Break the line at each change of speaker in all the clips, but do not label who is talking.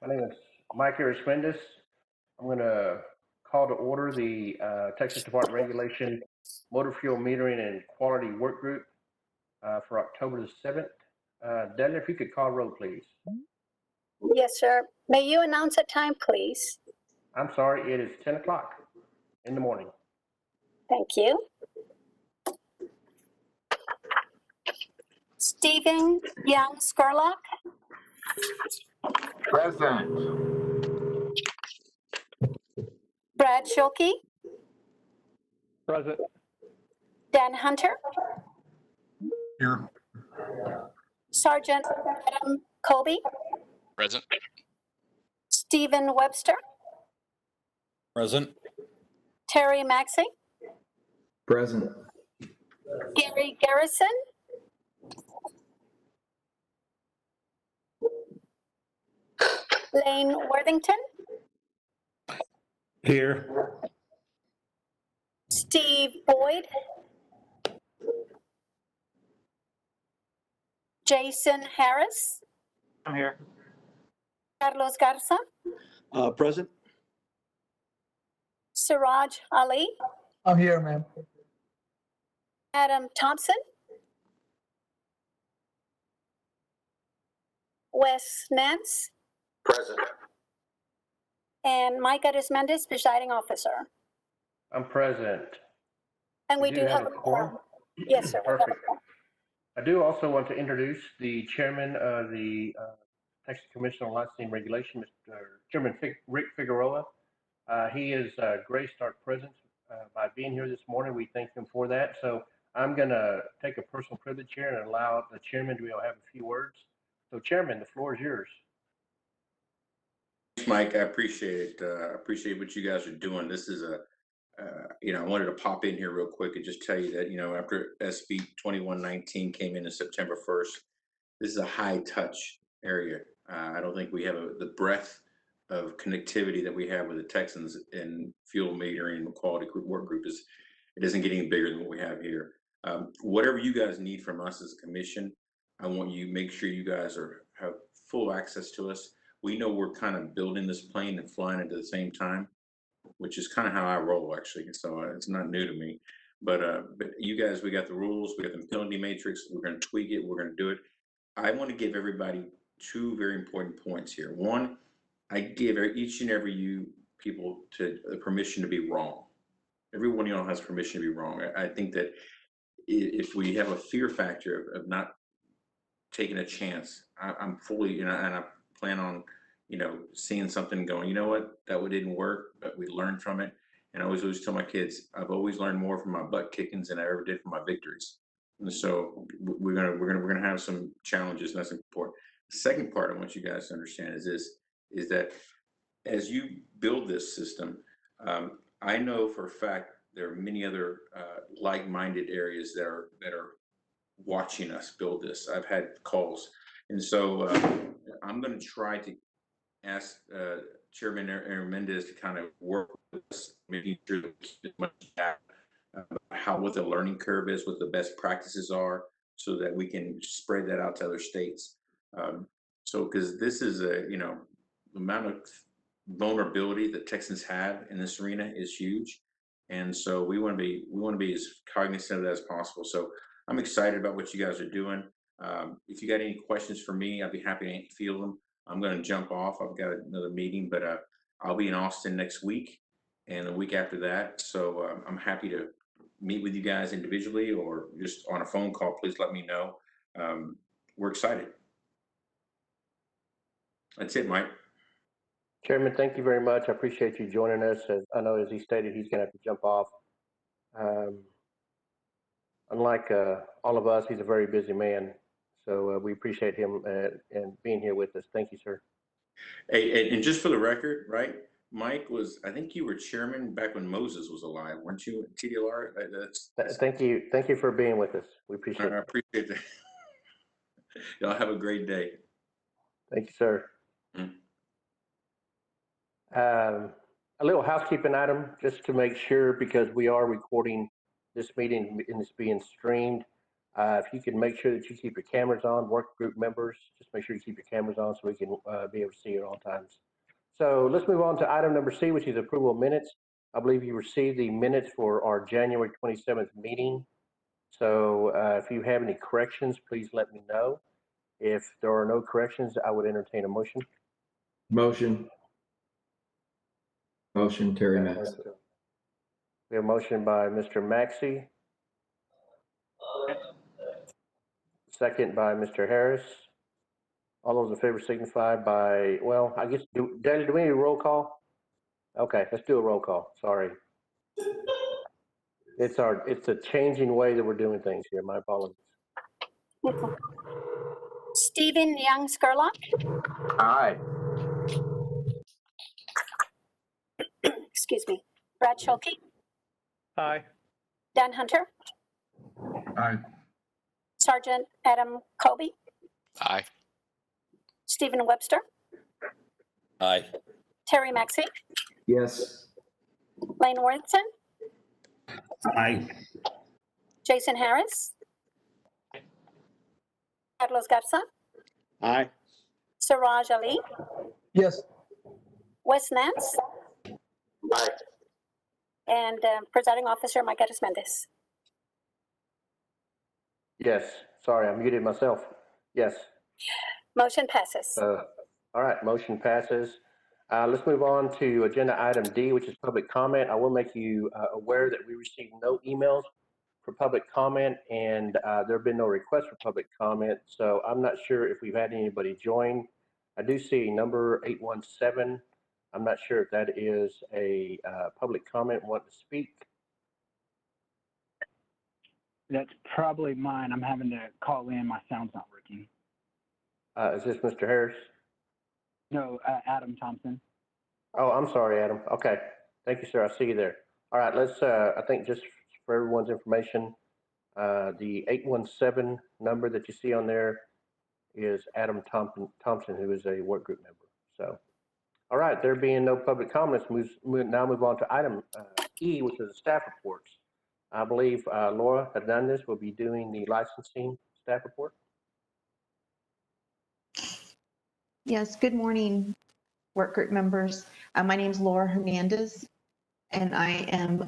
My name is Mike Arismendis. I'm going to call to order the Texas Department of Regulation Motor Fuel Metering and Quality Work Group for October the 7th. Daniel, if you could call roll, please.
Yes, sir. May you announce a time, please?
I'm sorry, it is 10 o'clock in the morning.
Thank you. Stephen Young Scarlock.
Present.
Brad Schulke.
Present.
Dan Hunter.
Here.
Sergeant Adam Colby.
Present.
Stephen Webster.
Present.
Terry Maxey.
Present.
Gary Garrison. Lane Worthington.
Here.
Steve Boyd. Jason Harris.
I'm here.
Carlos Garza.
Present.
Siraj Ali.
I'm here, ma'am.
Adam Thompson. Wes Nance.
Present.
And Mike Arismendis, presiding officer.
I'm present.
And we do have a quorum. Yes, sir.
Perfect. I do also want to introduce the chairman of the Texas Commission on Licensing and Regulation, Mr. Chairman Rick Figueroa. He has graced our presence by being here this morning. We thank him for that. So I'm going to take a personal privilege here and allow the chairman to be able to have a few words. So Chairman, the floor is yours.
Thanks, Mike. I appreciate it. I appreciate what you guys are doing. This is I wanted to pop in here real quick and just tell you that, after SB 2119 came in September 1st, this is a high touch area. I don't think we have the breadth of connectivity that we have with the Texans in fuel metering and quality work group. It isn't getting bigger than what we have here. Whatever you guys need from us as a commission, I want you make sure you guys have full access to us. We know we're kind of building this plane and flying it at the same time, which is kind of how I roll, actually. So it's not new to me. But you guys, we got the rules, we got the penalty matrix. We're going to tweak it. We're going to do it. I want to give everybody two very important points here. One, I give each and every you people to the permission to be wrong. Every one of y'all has permission to be wrong. I think that if we have a fear factor of not taking a chance, I'm fully, and I plan on, seeing something going, you know what, that one didn't work, but we learned from it. And I always tell my kids, I've always learned more from my butt kickings than I ever did from my victories. And so we're gonna have some challenges, and that's important. The second part I want you guys to understand is this: is that as you build this system, I know for a fact there are many other like-minded areas that are watching us build this. I've had calls, and so I'm going to try to ask Chairman Arismendis to kind of work with us, making sure that we keep as much data, what the learning curve is, what the best practices are, so that we can spread that out to other states. So, because this is the amount of vulnerability that Texans have in this arena is huge, and so we want to be as cognizant of that as possible. So I'm excited about what you guys are doing. If you got any questions for me, I'd be happy to field them. I'm going to jump off. I've got another meeting, but I'll be in Austin next week and the week after that. So I'm happy to meet with you guys individually or just on a phone call. Please let me know. We're excited. That's it, Mike.
Chairman, thank you very much. I appreciate you joining us. As I know, as he stated, he's going to have to jump off. Unlike all of us, he's a very busy man. So we appreciate him and being here with us. Thank you, sir.
Hey, and just for the record, right? Mike I think you were chairman back when Moses was alive, weren't you, at TDLR?
Thank you. Thank you for being with us. We appreciate it.
I appreciate that. Y'all have a great day.
Thank you, sir. A little housekeeping item, just to make sure, because we are recording this meeting and it's being streamed. If you can make sure that you keep your cameras on, work group members, just make sure you keep your cameras on so we can be able to see you at all times. So let's move on to item number C, which is approval of minutes. I believe you received the minutes for our January 27th meeting. So if you have any corrections, please let me know. If there are no corrections, I would entertain a motion.
Motion. Motion, Terry
Okay,
Max.
we have a motion by Mr. Maxey. Second by Mr. Harris. All those in favor signify by, well, I guess, Daley, do we need a roll call? Okay, let's do a roll call. Sorry. It's a changing way that we're doing things here. My apologies.
Stephen Young Skurlock,
Aye.
excuse me, Brad Schulte,
Aye.
Dan Hunter,
Aye.
Sergeant Adam Colby,
Aye.
Stephen Webster,
Aye.
Terry Maxey,
Yes.
Lane Worthington,
Aye.
Jason Harris, Carlos Garza,
Aye.
Siraj Ali,
Yes.
Wes Nance,
Aye.
and Presiding Officer Mike Mendez.
Yes. Sorry, I muted myself. Yes.
Motion passes.
All right, motion passes. Let's move on to agenda item D, which is public comment. I will make you aware that we received no emails for public comment, and there have been no requests for public comment. So I'm not sure if we've had anybody join. I do see number 817. I'm not sure if that is a public comment wanting to speak.
That's probably mine. I'm having to call in. My sound's not working.
Is this Mr. Harris?
No, Adam Thompson.
Oh, I'm sorry, Adam. Okay. Thank you, sir. I see you there. All right, let's, I think just for everyone's information, the 817 number that you see on there is Adam Thompson, who is a work group member. So, all right, there being no public comments, now move on to item E, which is the staff reports. I believe Laura Hernandez will be doing the licensing staff report.
Yes, good morning, work group members. My name is Laura Hernandez, and I am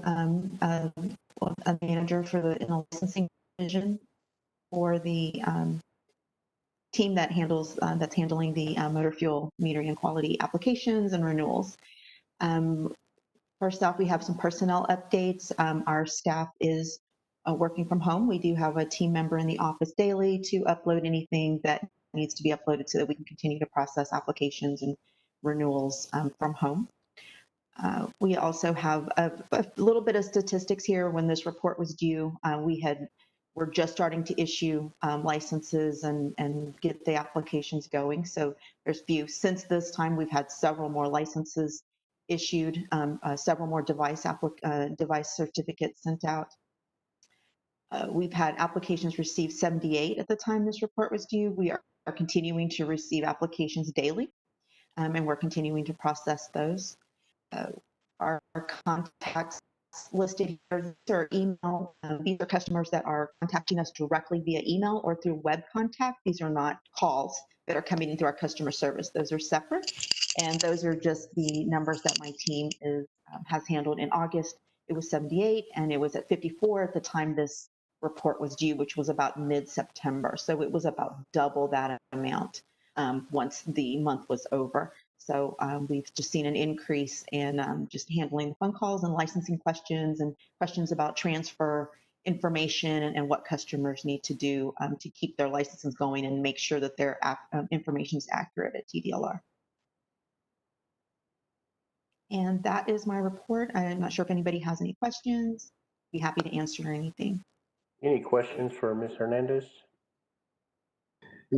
a manager for in the licensing division for the team that that's handling the motor fuel metering and quality applications and renewals. First off, we have some personnel updates. Our staff is working from home. We do have a team member in the office daily to upload anything that needs to be uploaded so that we can continue to process applications and renewals from home. We also have a little bit of statistics here. When this report was due, we're just starting to issue licenses and get the applications going. So there's few. Since this time, we've had several more licenses issued, several more device certificates sent out. We've had applications received 78 at the time this report was due. We are continuing to receive applications daily, and we're continuing to process those. Our contacts listed here are email. These are customers that are contacting us directly via email or through web contact. These are not calls that are coming in through our customer service. Those are separate, and those are just the numbers that my team has handled. In August, it was 78, and it was at 54 at the time this report was due, which was about mid-September. So it was about double that amount once the month was over. So we've just seen an increase in just handling the phone calls and licensing questions and questions about transfer information and what customers need to do to keep their licenses going and make sure that their information is accurate at TDLR. And that is my report. I'm not sure if anybody has any questions. Be happy to answer anything.
Any questions for Ms. Hernandez?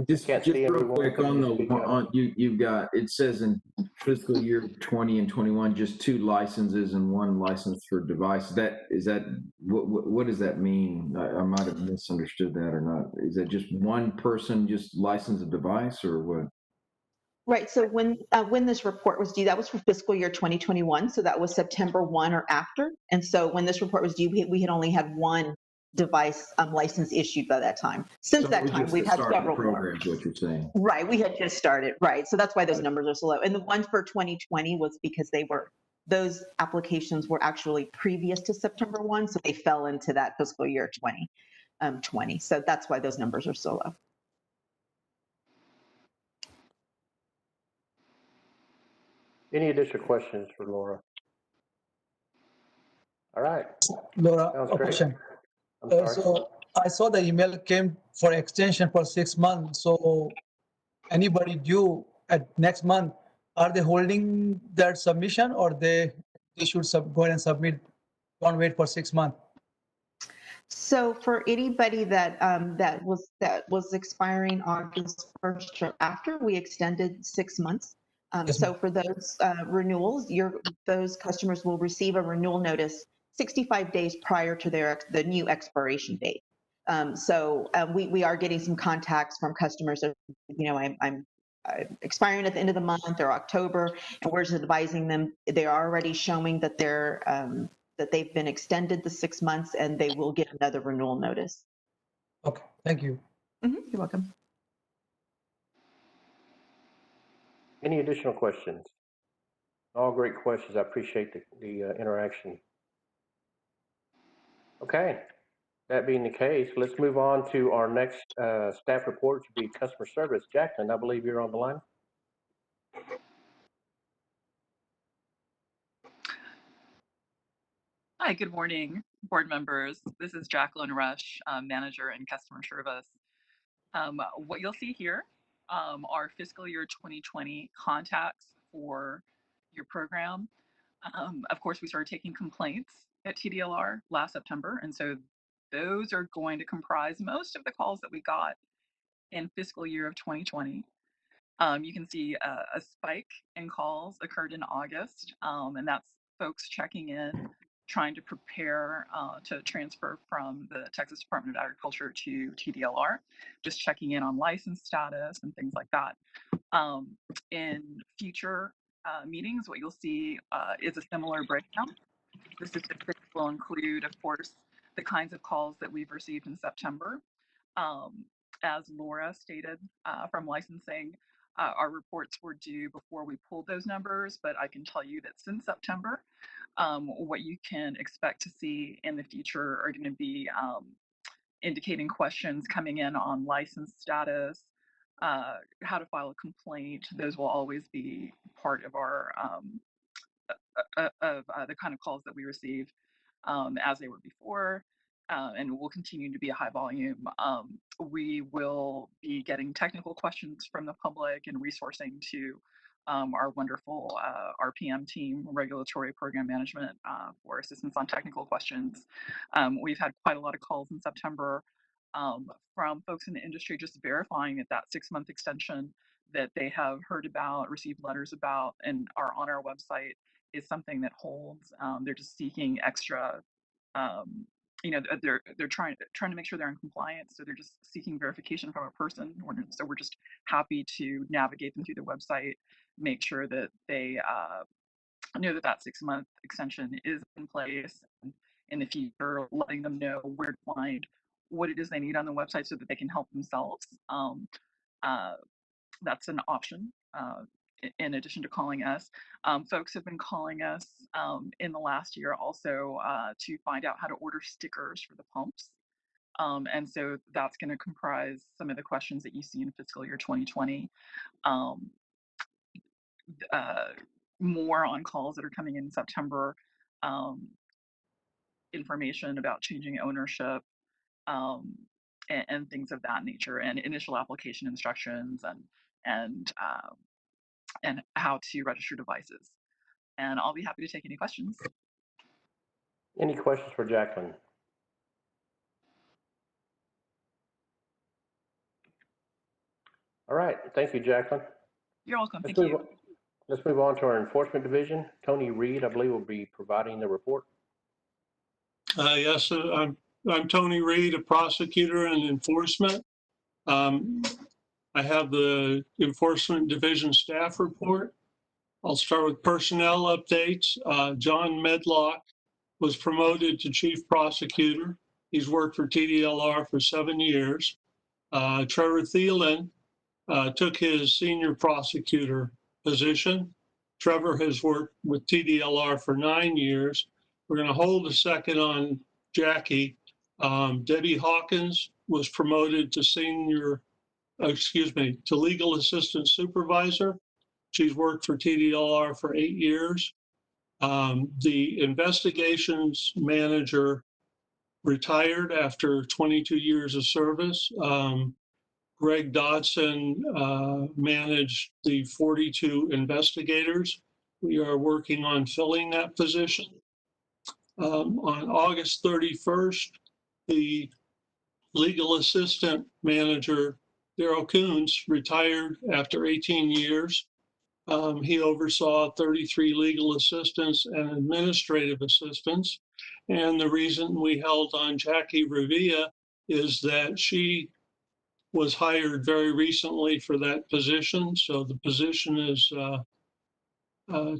Just
Can't see
real
everyone.
quick
Could
on
you speak up?
you've got, it says in fiscal year 20 and 21, just 2 licenses and 1 license for device. What does that mean? I might have misunderstood that or not. Is that just one person just license a device or what?
Right. So when this report was due, that was for fiscal year 2021. So that was September 1 or after. And so when this report was due, we had only had one device license issued by that time. Since
So it
that
was
time,
just
we've
the
had
start of the
several more.
program, is what you're saying.
Right, we had just started, right. So that's why those numbers are so low. And the ones for 2020 was because those applications were actually previous to September 1, so they fell into that fiscal year 2020. So that's why those numbers are so low.
Any additional questions for Laura? All right,
Laura,
sounds
a
great.
question.
I'm sorry.
So I saw the email came for extension for 6 months. So anybody due at next month, are they holding their submission, or they should go ahead and submit? Don't wait for 6 months.
So for anybody that that was expiring August 1st or after, we extended 6 months.
Yes,
So for those renewals, those customers will receive a renewal notice 65 days prior to the new expiration date. So we are getting some contacts from customers of, I'm expiring at the end of the month or October, and we're just advising them. They're already showing that that they've been extended the 6 months, and they will get another renewal notice.
Okay, thank you.
You're welcome.
Any additional questions? All great questions. I appreciate the interaction. Okay, that being the case, let's move on to our next staff report, which would be customer service. Jacqueline, I believe you're on the line.
Hi, good morning, board members. This is Jacqueline Rush, Manager in Customer Service. What you'll see here are fiscal year 2020 contacts for your program. Of course, we started taking complaints at TDLR last September, and so those are going to comprise most of the calls that we got in fiscal year of 2020. You can see a spike in calls occurred in August, and that's folks checking in, trying to prepare to transfer from the Texas Department of Agriculture to TDLR, just checking in on license status and things like that. In future meetings, what you'll see is a similar breakdown. The statistics will include, of course, the kinds of calls that we've received in September. As Laura stated from licensing, our reports were due before we pulled those numbers, but I can tell you that since September, what you can expect to see in the future are going to be indicating questions coming in on license status, how to file a complaint. Those will always be part of our the kind of calls that we receive as they were before, and will continue to be a high volume. We will be getting technical questions from the public and resourcing to our wonderful RPM team, Regulatory Program Management, for assistance on technical questions. We've had quite a lot of calls in September from folks in the industry just verifying that 6-month extension that they have heard about, received letters about, and are on our website is something that holds. They're just seeking extra, they're trying to make sure they're in compliance, so they're just seeking verification from a person. So we're just happy to navigate them through the website, make sure that they know that 6-month extension is in place, and in the future, letting them know where to find what it is they need on the website so that they can help themselves. That's an option. In addition to calling us, folks have been calling us in the last year also to find out how to order stickers for the pumps. And so that's going to comprise some of the questions that you see in fiscal year 2020. More on calls that are coming in September, information about changing ownership, and things of that nature, and initial application instructions, and how to register devices. And I'll be happy to take any questions.
Any questions for Jacqueline? All right, thank you, Jacqueline.
You're welcome. Thank you.
Let's move on to our enforcement division. Tony Reed, I believe, will be providing the report.
Yes, I'm Tony Reed, a prosecutor in enforcement. I have the enforcement division staff report. I'll start with personnel updates. John Medlock was promoted to chief prosecutor. He's worked for TDLR for 7 years. Trevor Thielen took his senior prosecutor position. Trevor has worked with TDLR for 9 years. We're going to hold a second on Jackie. Debbie Hawkins was promoted to to legal assistant supervisor. She's worked for TDLR for 8 years. The investigations manager retired after 22 years of service. Greg Dodson managed the 42 investigators. We are working on filling that position. On August 31st, the legal assistant manager, Daryl Coons, retired after 18 years. He oversaw 33 legal assistants and administrative assistants. And the reason we held on Jackie Revilla is that she was hired very recently for that position. So the position is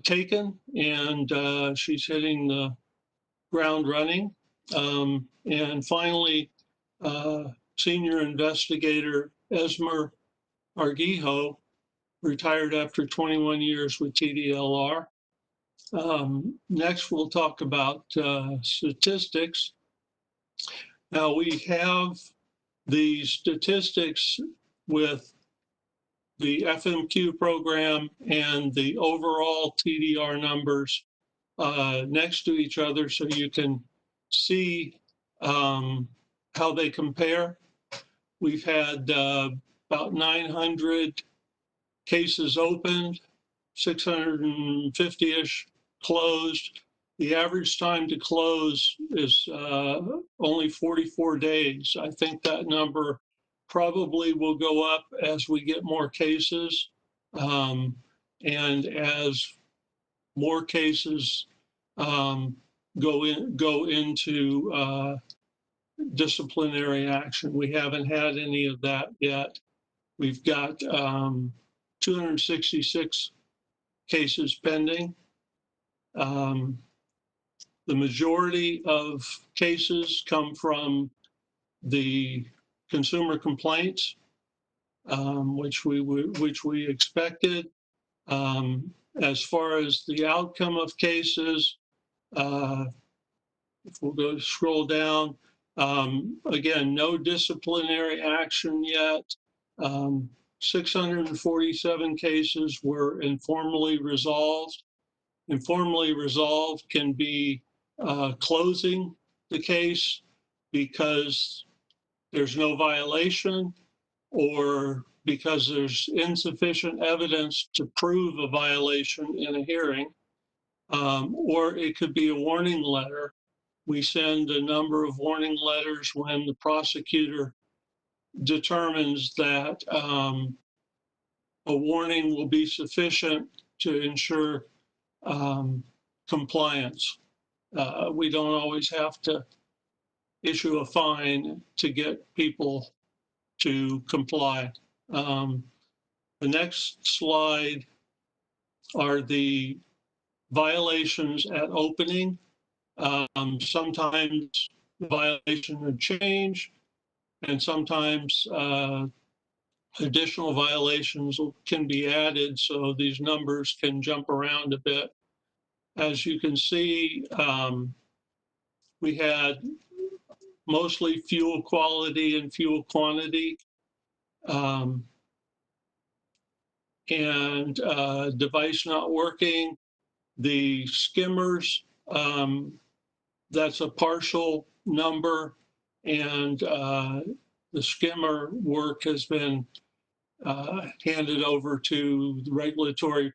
taken, and she's hitting the ground running. And finally, senior investigator Esmer Argijo retired after 21 years with TDLR. Next, we'll talk about statistics. Now, we have the statistics with the FMQ program and the overall TDR numbers next to each other so you can see how they compare. We've had about 900 cases opened, 650-ish closed. The average time to close is only 44 days. I think that number probably will go up as we get more cases and as more cases go into disciplinary action. We haven't had any of that yet. We've got 266 cases pending. The majority of cases come from the consumer complaints, which we expected. As far as the outcome of cases, if we'll scroll down, again, no disciplinary action yet. 647 cases were informally resolved. Informally resolved can be closing the case because there's no violation or because there's insufficient evidence to prove a violation in a hearing, or it could be a warning letter. We send a number of warning letters when the prosecutor determines that a warning will be sufficient to ensure compliance. We don't always have to issue a fine to get people to comply. The next slide are the violations at opening. Sometimes the violation would change, and sometimes additional violations can be added, so these numbers can jump around a bit. As you can see, we had mostly fuel quality and fuel quantity, and device not working. The skimmers, that's a partial number, and the skimmer work has been handed over to the regulatory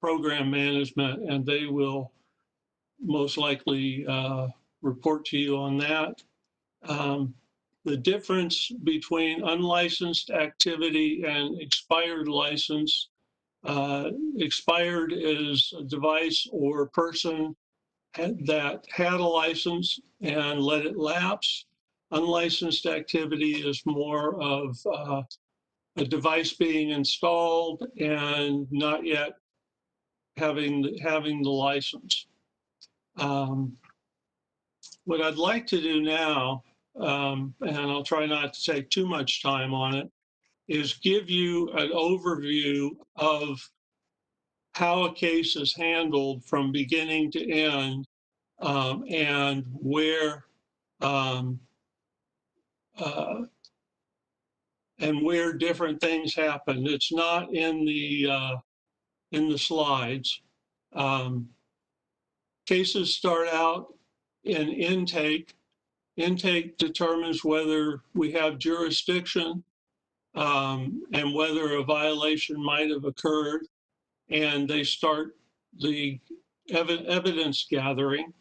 program management, and they will most likely report to you on that. The difference between unlicensed activity and expired license, expired is a device or person that had a license and let it lapse. Unlicensed activity is more of a device being installed and not yet having the license. What I'd like to do now and I'll try not to take too much time on it, is give you an overview of how a case is handled from beginning to end, and um, uh, where different things happen. It's not in the slides. Cases start out in intake. Intake determines whether we have jurisdiction, and whether a violation might have occurred. And they start the evidence gathering.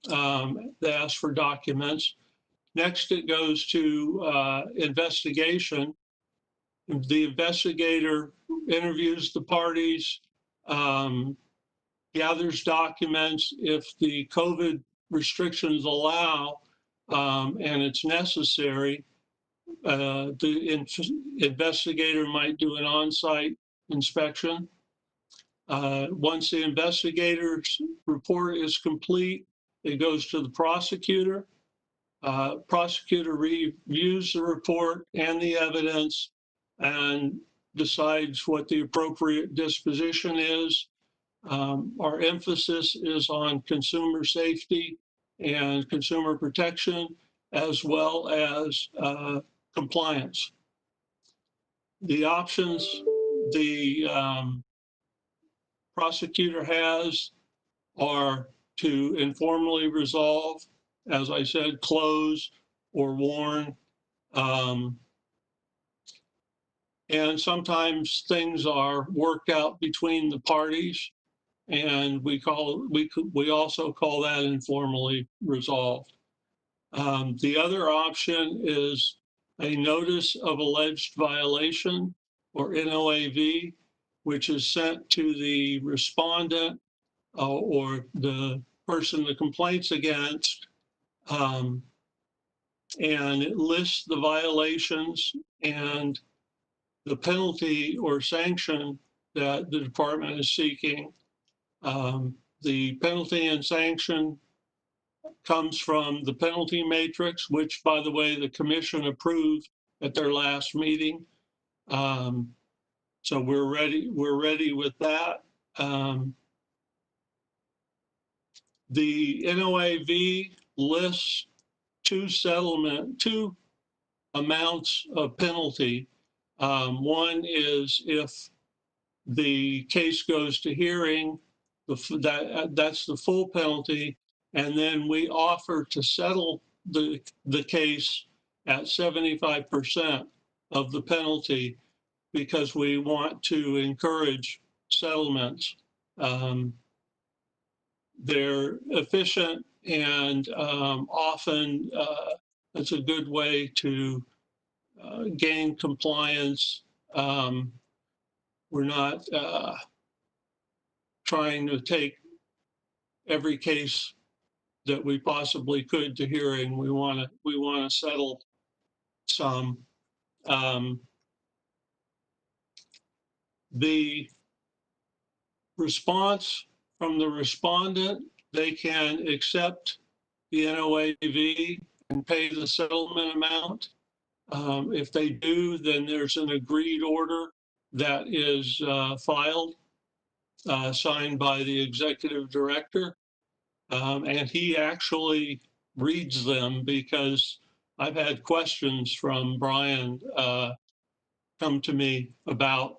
They ask for documents. Next, it goes to investigation. The investigator interviews the parties, gathers documents. If the COVID restrictions allow, and it's necessary, the investigator might do an on-site inspection. Once the investigator's report is complete, it goes to the prosecutor. Prosecutor reviews the report and the evidence and decides what the appropriate disposition is. Our emphasis is on consumer safety and consumer protection, as well as compliance. The options the prosecutor has are to informally resolve, as I said, close or warn. And sometimes things are worked out between the parties, and we also call that informally resolved. The other option is a notice of alleged violation, or NOAV, which is sent to the respondent or the person the complaint's against, and it lists the violations and the penalty or sanction that the department is seeking. The penalty and sanction comes from the penalty matrix, which, by the way, the commission approved at their last meeting. So we're ready with that. The NOAV lists two amounts of penalty. One is if the case goes to hearing, that's the full penalty. And then we offer to settle the case at 75% of the penalty, because we want to encourage settlements. They're efficient, and often it's a good way to gain compliance. We're not trying to take every case that we possibly could to hearing. We want to settle some. The response from the respondent, they can accept the NOAV and pay the settlement amount. If they do, then there's an agreed order that is filed, signed by the executive director. And he actually reads them, because I've had questions from Brian come to me about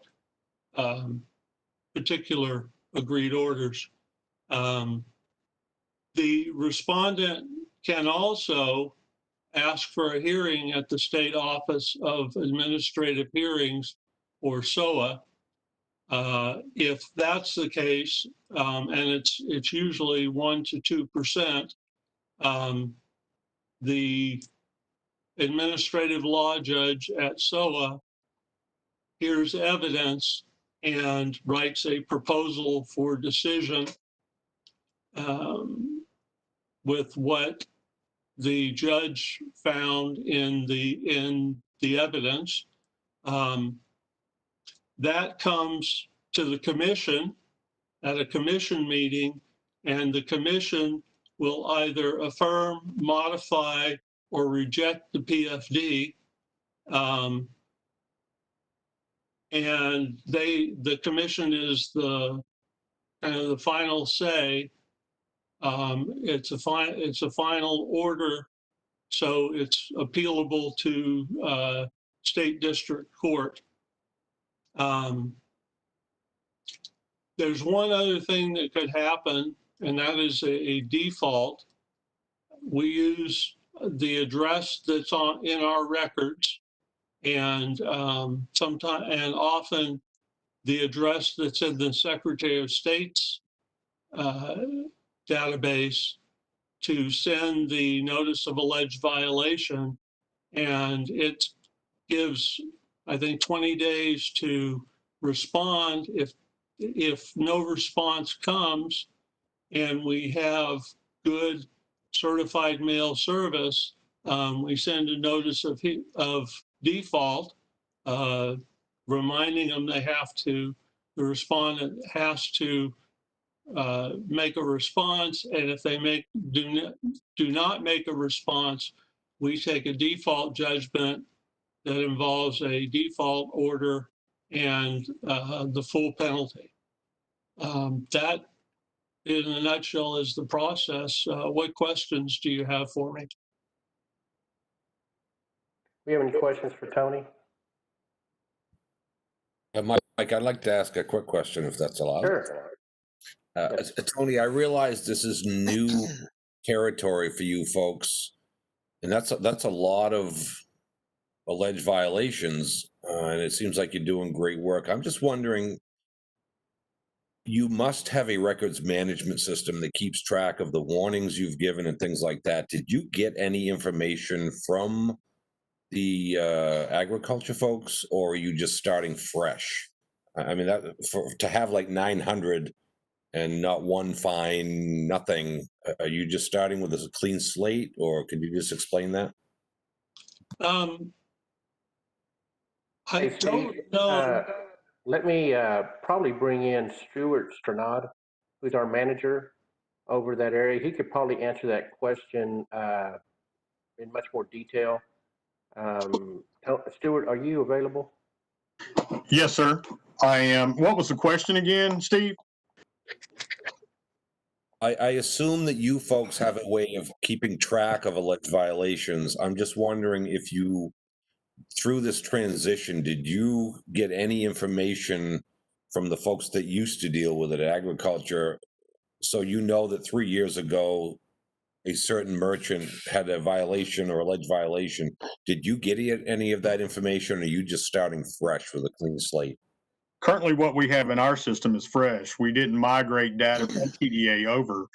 particular agreed orders. The respondent can also ask for a hearing at the State Office of Administrative Hearings, or SOA. If that's the case, and it's usually 1 to 2%, the administrative law judge at SOA hears evidence and writes a proposal for decision with what the judge found in the evidence. That comes to the commission at a commission meeting, and the commission will either affirm, modify, or reject the PFD. And the commission is the kind of the final say. It's a final order, so it's appealable to state district court. There's one other thing that could happen, and that is a default. We use the address that's in our records, and sometimes and often the address that's in the Secretary of State's database to send the notice of alleged violation, and it gives, I think, 20 days to respond. If no response comes and we have good certified mail service, we send a notice of default, reminding them the respondent has to make a response, and if they do not make a response, we take a default judgment that involves a default order and the full penalty. That, in a nutshell, is the process. What questions do you have for me?
We have any questions for Tony?
Mike, I'd like to ask a quick question, if that's allowed.
Sure.
Tony, I realize this is new territory for you folks, and that's a lot of alleged violations, and it seems like you're doing great work. I'm just wondering, you must have a records management system that keeps track of the warnings you've given and things like that. Did you get any information from the agriculture folks, or are you just starting fresh? I mean, to have like 900 and not one fine, nothing, are you just starting with a clean slate, or could you just explain that?
I don't know.
Let me probably bring in Stuart Stranad, who's our manager over that area. He could probably answer that question in much more detail. Stuart, are you available?
Yes, sir. I am. What was the question again, Steve?
I assume that you folks have a way of keeping track of alleged violations. I'm just wondering if you, through this transition, did you get any information from the folks that used to deal with it, agriculture, so you know that 3 years ago a certain merchant had a violation or alleged violation? Did you get any of that information, or are you just starting fresh with a clean slate?
Currently, what we have in our system is fresh. We didn't migrate data from TDA over.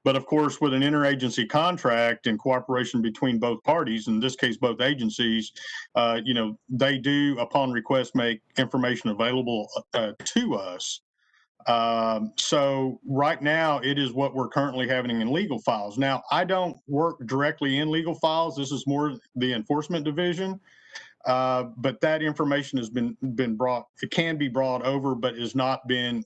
But of course, with an interagency contract and cooperation between both parties, in this case, both agencies, they do, upon request, make information available to us. So right now, it is what we're currently having in legal files. Now, I don't work directly in legal files. This is more the enforcement division. But that information has been brought. It can be brought over, but has not been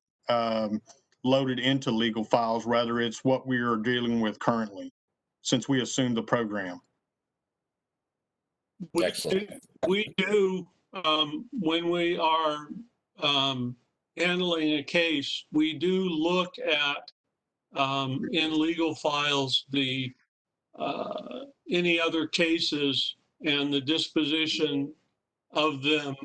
loaded into legal files. Rather, it's what we are dealing with currently, since we assumed the program.
We do when we are handling a case, we do look at in legal files the any other cases and the disposition of them.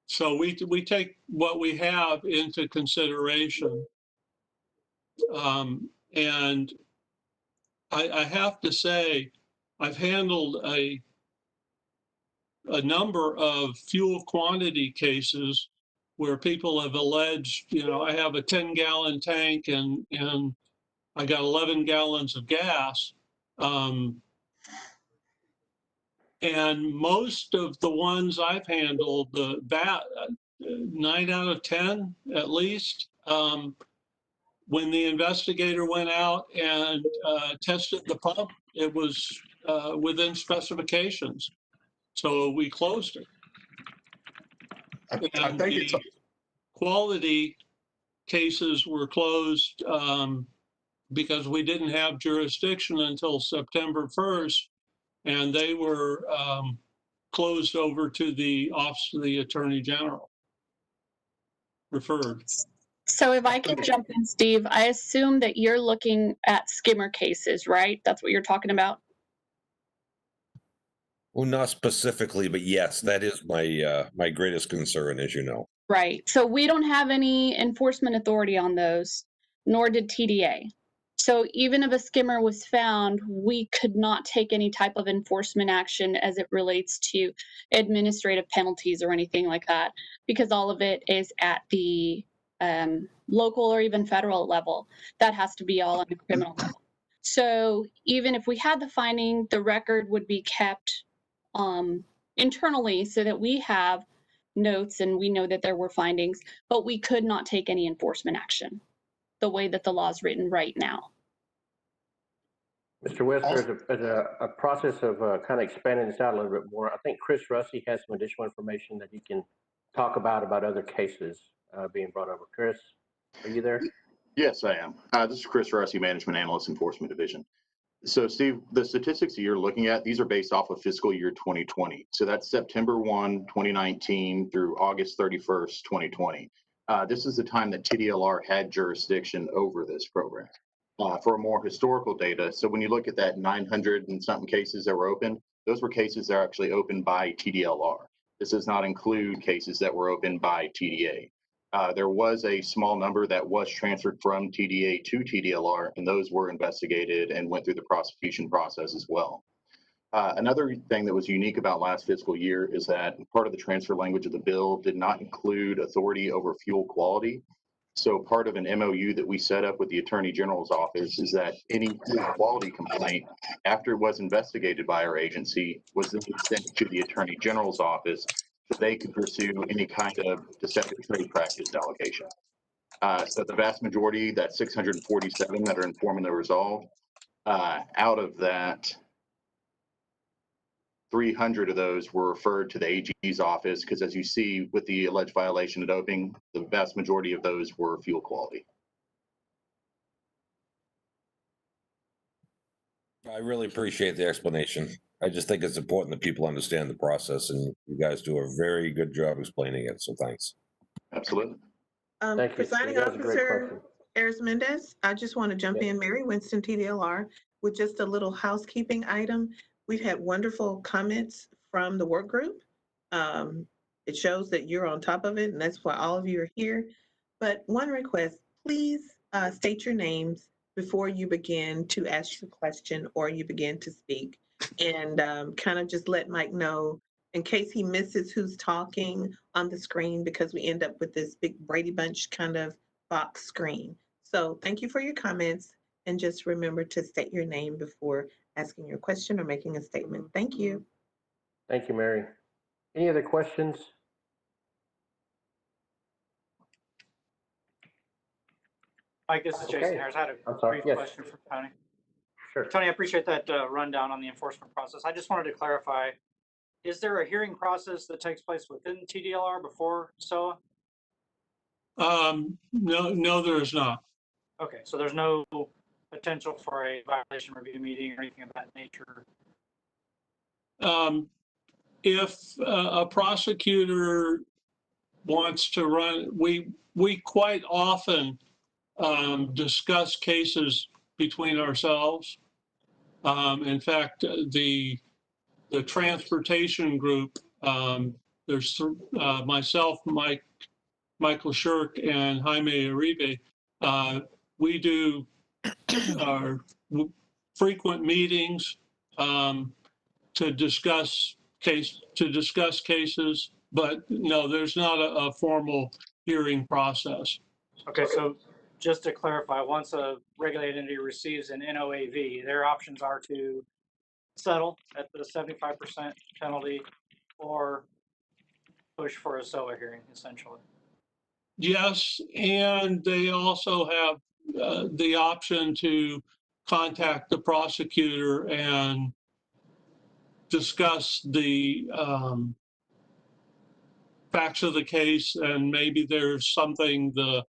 So we take what we have into consideration. And I have to say, I've handled a number of fuel quantity cases where people have alleged, I have a 10-gallon tank and I got 11 gallons of gas. And most of the ones I've handled, 9 out of 10 at least, when the investigator went out and tested the pump, it was within specifications. So we closed it.
I think it's
quality cases were closed because we didn't have jurisdiction until September 1st, and they were closed over to the Office of the Attorney General. Referred.
So if I could jump in, Steve, I assume that you're looking at skimmer cases, right? That's what you're talking about?
Well, not specifically, but yes, that is my my greatest concern, as you know.
Right. So we don't have any enforcement authority on those, nor did TDA. So even if a skimmer was found, we could not take any type of enforcement action as it relates to administrative penalties or anything like that, because all of it is at the local or even federal level. That has to be all on the criminal level. So even if we had the finding, the record would be kept internally so that we have notes and we know that there were findings, but we could not take any enforcement action the way that the law is written right now.
Mr. West, there's a process of kind of expanding this out a little bit more. I think Chris Russi has some additional information that he can talk about other cases being brought over. Chris, are you there?
Yes, I am. This is Chris Russi, Management Analyst, Enforcement Division. So, Steve, the statistics that you're looking at, these are based off of fiscal year 2020. So that's September 1, 2019 through August 31st, 2020. This is the time that TDLR had jurisdiction over this program. For more historical data, so when you look at that 900 and something cases that were open, those were cases that are actually opened by TDLR. This does not include cases that were opened by TDA. There was a small number that was transferred from TDA to TDLR, and those were investigated and went through the prosecution process as well. Another thing that was unique about last fiscal year is that part of the transfer language of the bill did not include authority over fuel quality. So part of an MOU that we set up with the Attorney General's office is that any fuel quality complaint, after it was investigated by our agency, was then sent to the Attorney General's office so they could pursue any kind of deceptive trade practice allegation. So the vast majority, that 647 that are informally resolved, out of that, 300 of those were referred to the AG's office because, as you see with the alleged violation of doping, the vast majority of those were fuel quality.
I really appreciate the explanation. I just think it's important that people understand the process, and you guys do a very good job explaining it. So thanks.
Absolutely.
Thank you.
Presiding
That was a great
Officer
question.
Aris Mendez, I just want to jump in, Mary Winston, TDLR, with just a little housekeeping item. We've had wonderful comments from the work group. It shows that you're on top of it, and that's why all of you are here. But one request, please state your names before you begin to ask your question or you begin to speak, and kind of just let Mike know in case he misses who's talking on the screen, because we end up with this big Brady Bunch kind of box screen. So thank you for your comments, and just remember to state your name before asking your question or making a statement. Thank you.
Thank you, Mary. Any other questions?
Mike, this is Jason
Okay.
Harris. I had
I'm
a
sorry.
brief
Yes.
question for Tony.
Sure.
Tony, I appreciate that rundown on the enforcement process. I just wanted to clarify, is there a hearing process that takes place within TDLR before SOA?
No, there is not.
Okay, so there's no potential for a violation review meeting or anything of that nature?
If a prosecutor wants to run, we quite often discuss cases between ourselves. In fact, the transportation group, there's myself, Michael Shirk, and Jaime Uribe. We do our frequent meetings to discuss cases, but no, there's not a formal hearing process.
Okay, so just to clarify, once a regulated entity receives an NOAV, their options are to settle at the 75% penalty or push for a SOA hearing, essentially.
Yes, and they also have the option to contact the prosecutor and discuss the facts of the case, and maybe there's something the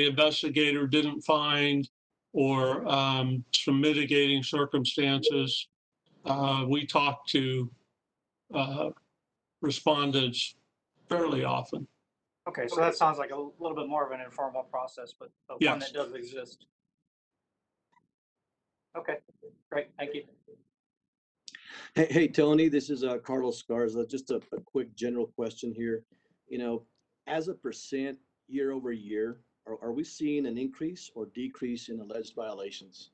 investigator didn't find or some mitigating circumstances. We talk to respondents fairly often.
Okay, so that sounds like a little bit more of an informal process, but one
Yes.
that does exist. Okay, great, thank you.
Hey, Tony, this is Carlos Garza. Just a quick general question here. You know, as a percent year over year, are we seeing an increase or decrease in alleged violations?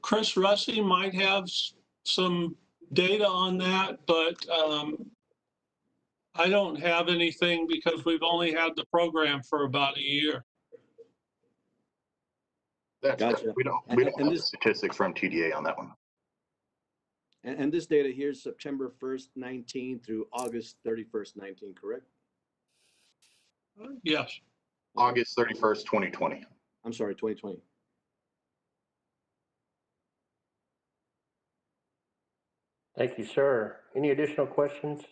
Chris Russi might have some data on that, but I don't have anything because we've only had the program for about a year.
That's
Gotcha.
correct. We don't have the statistics from TDA on that one.
And this data here is September 1st, 19 through August 31st, 19, correct?
Yes.
August 31st, 2020.
I'm sorry, 2020.
Thank you, sir. Any additional questions?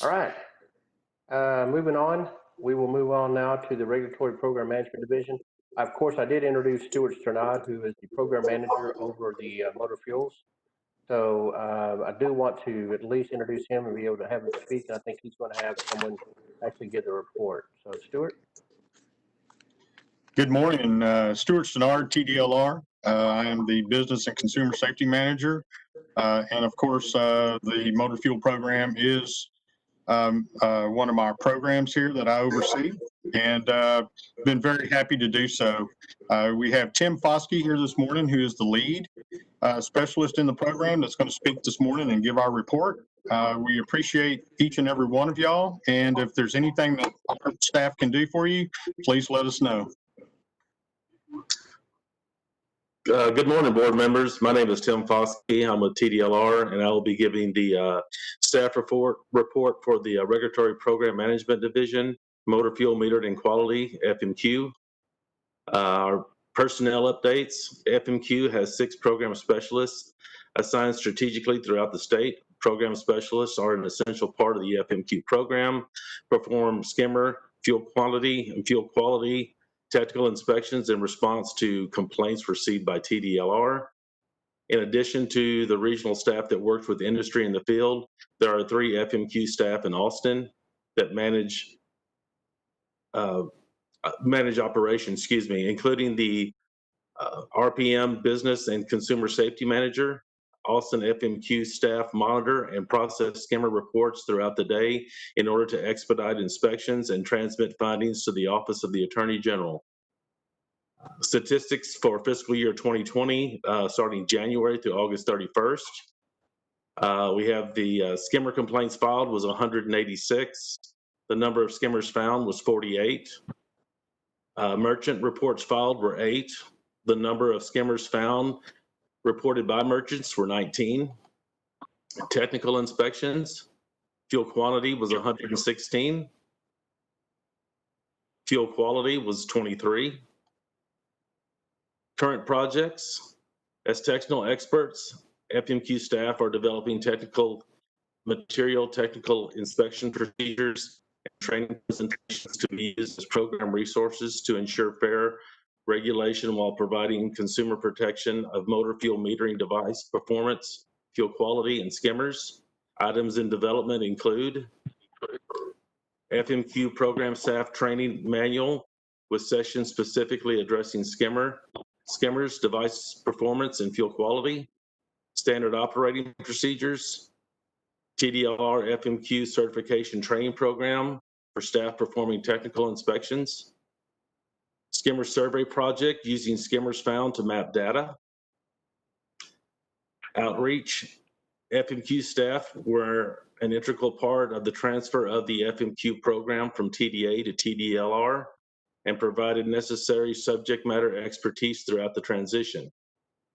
All right. Moving on, we will move on now to the Regulatory Program Management Division. Of course, I did introduce Stuart Sternad, who is the program manager over the motor fuels. So I do want to at least introduce him and be able to have him speak. And I think he's going to have someone actually give the report. So, Stuart.
Good morning, Stuart Stennard, TDLR. I am the Business and Consumer Safety Manager. And of course, the motor fuel program is one of our programs here that I oversee, and been very happy to do so. We have Tim Foskey here this morning, who is the lead specialist in the program that's going to speak this morning and give our report. We appreciate each and every one of y'all, and if there's anything that our staff can do for you, please let us know.
Good morning, board members. My name is Tim Foskey. I'm with TDLR, and I will be giving the staff report for the Regulatory Program Management Division, Motor Fuel Metered and Quality, FMQ. Our personnel updates. FMQ has 6 program specialists assigned strategically throughout the state. Program specialists are an essential part of the FMQ program, perform skimmer, fuel quantity, and fuel quality technical inspections in response to complaints received by TDLR. In addition to the regional staff that works with industry in the field, there are 3 FMQ staff in Austin that manage operations, including the RPM Business and Consumer Safety Manager. Austin FMQ staff monitor and process skimmer reports throughout the day in order to expedite inspections and transmit findings to the Office of the Attorney General. Statistics for fiscal year 2020, starting January through August 31st. We have the skimmer complaints filed was 186. The number of skimmers found was 48. Merchant reports filed were 8. The number of skimmers found reported by merchants were 19. Technical inspections, fuel quantity was 116. Fuel quality was 23. Current projects, as technical experts, FMQ staff are developing technical inspection procedures and training presentations to be used as program resources to ensure fair regulation while providing consumer protection of motor fuel metering device performance, fuel quality, and skimmers. Items in development include FMQ program staff training manual with sessions specifically addressing skimmers, device performance, and fuel quality, standard operating procedures, TDLR FMQ certification training program for staff performing technical inspections, skimmer survey project using skimmers found to map data, outreach. FMQ staff were an integral part of the transfer of the FMQ program from TDA to TDLR and provided necessary subject matter expertise throughout the transition.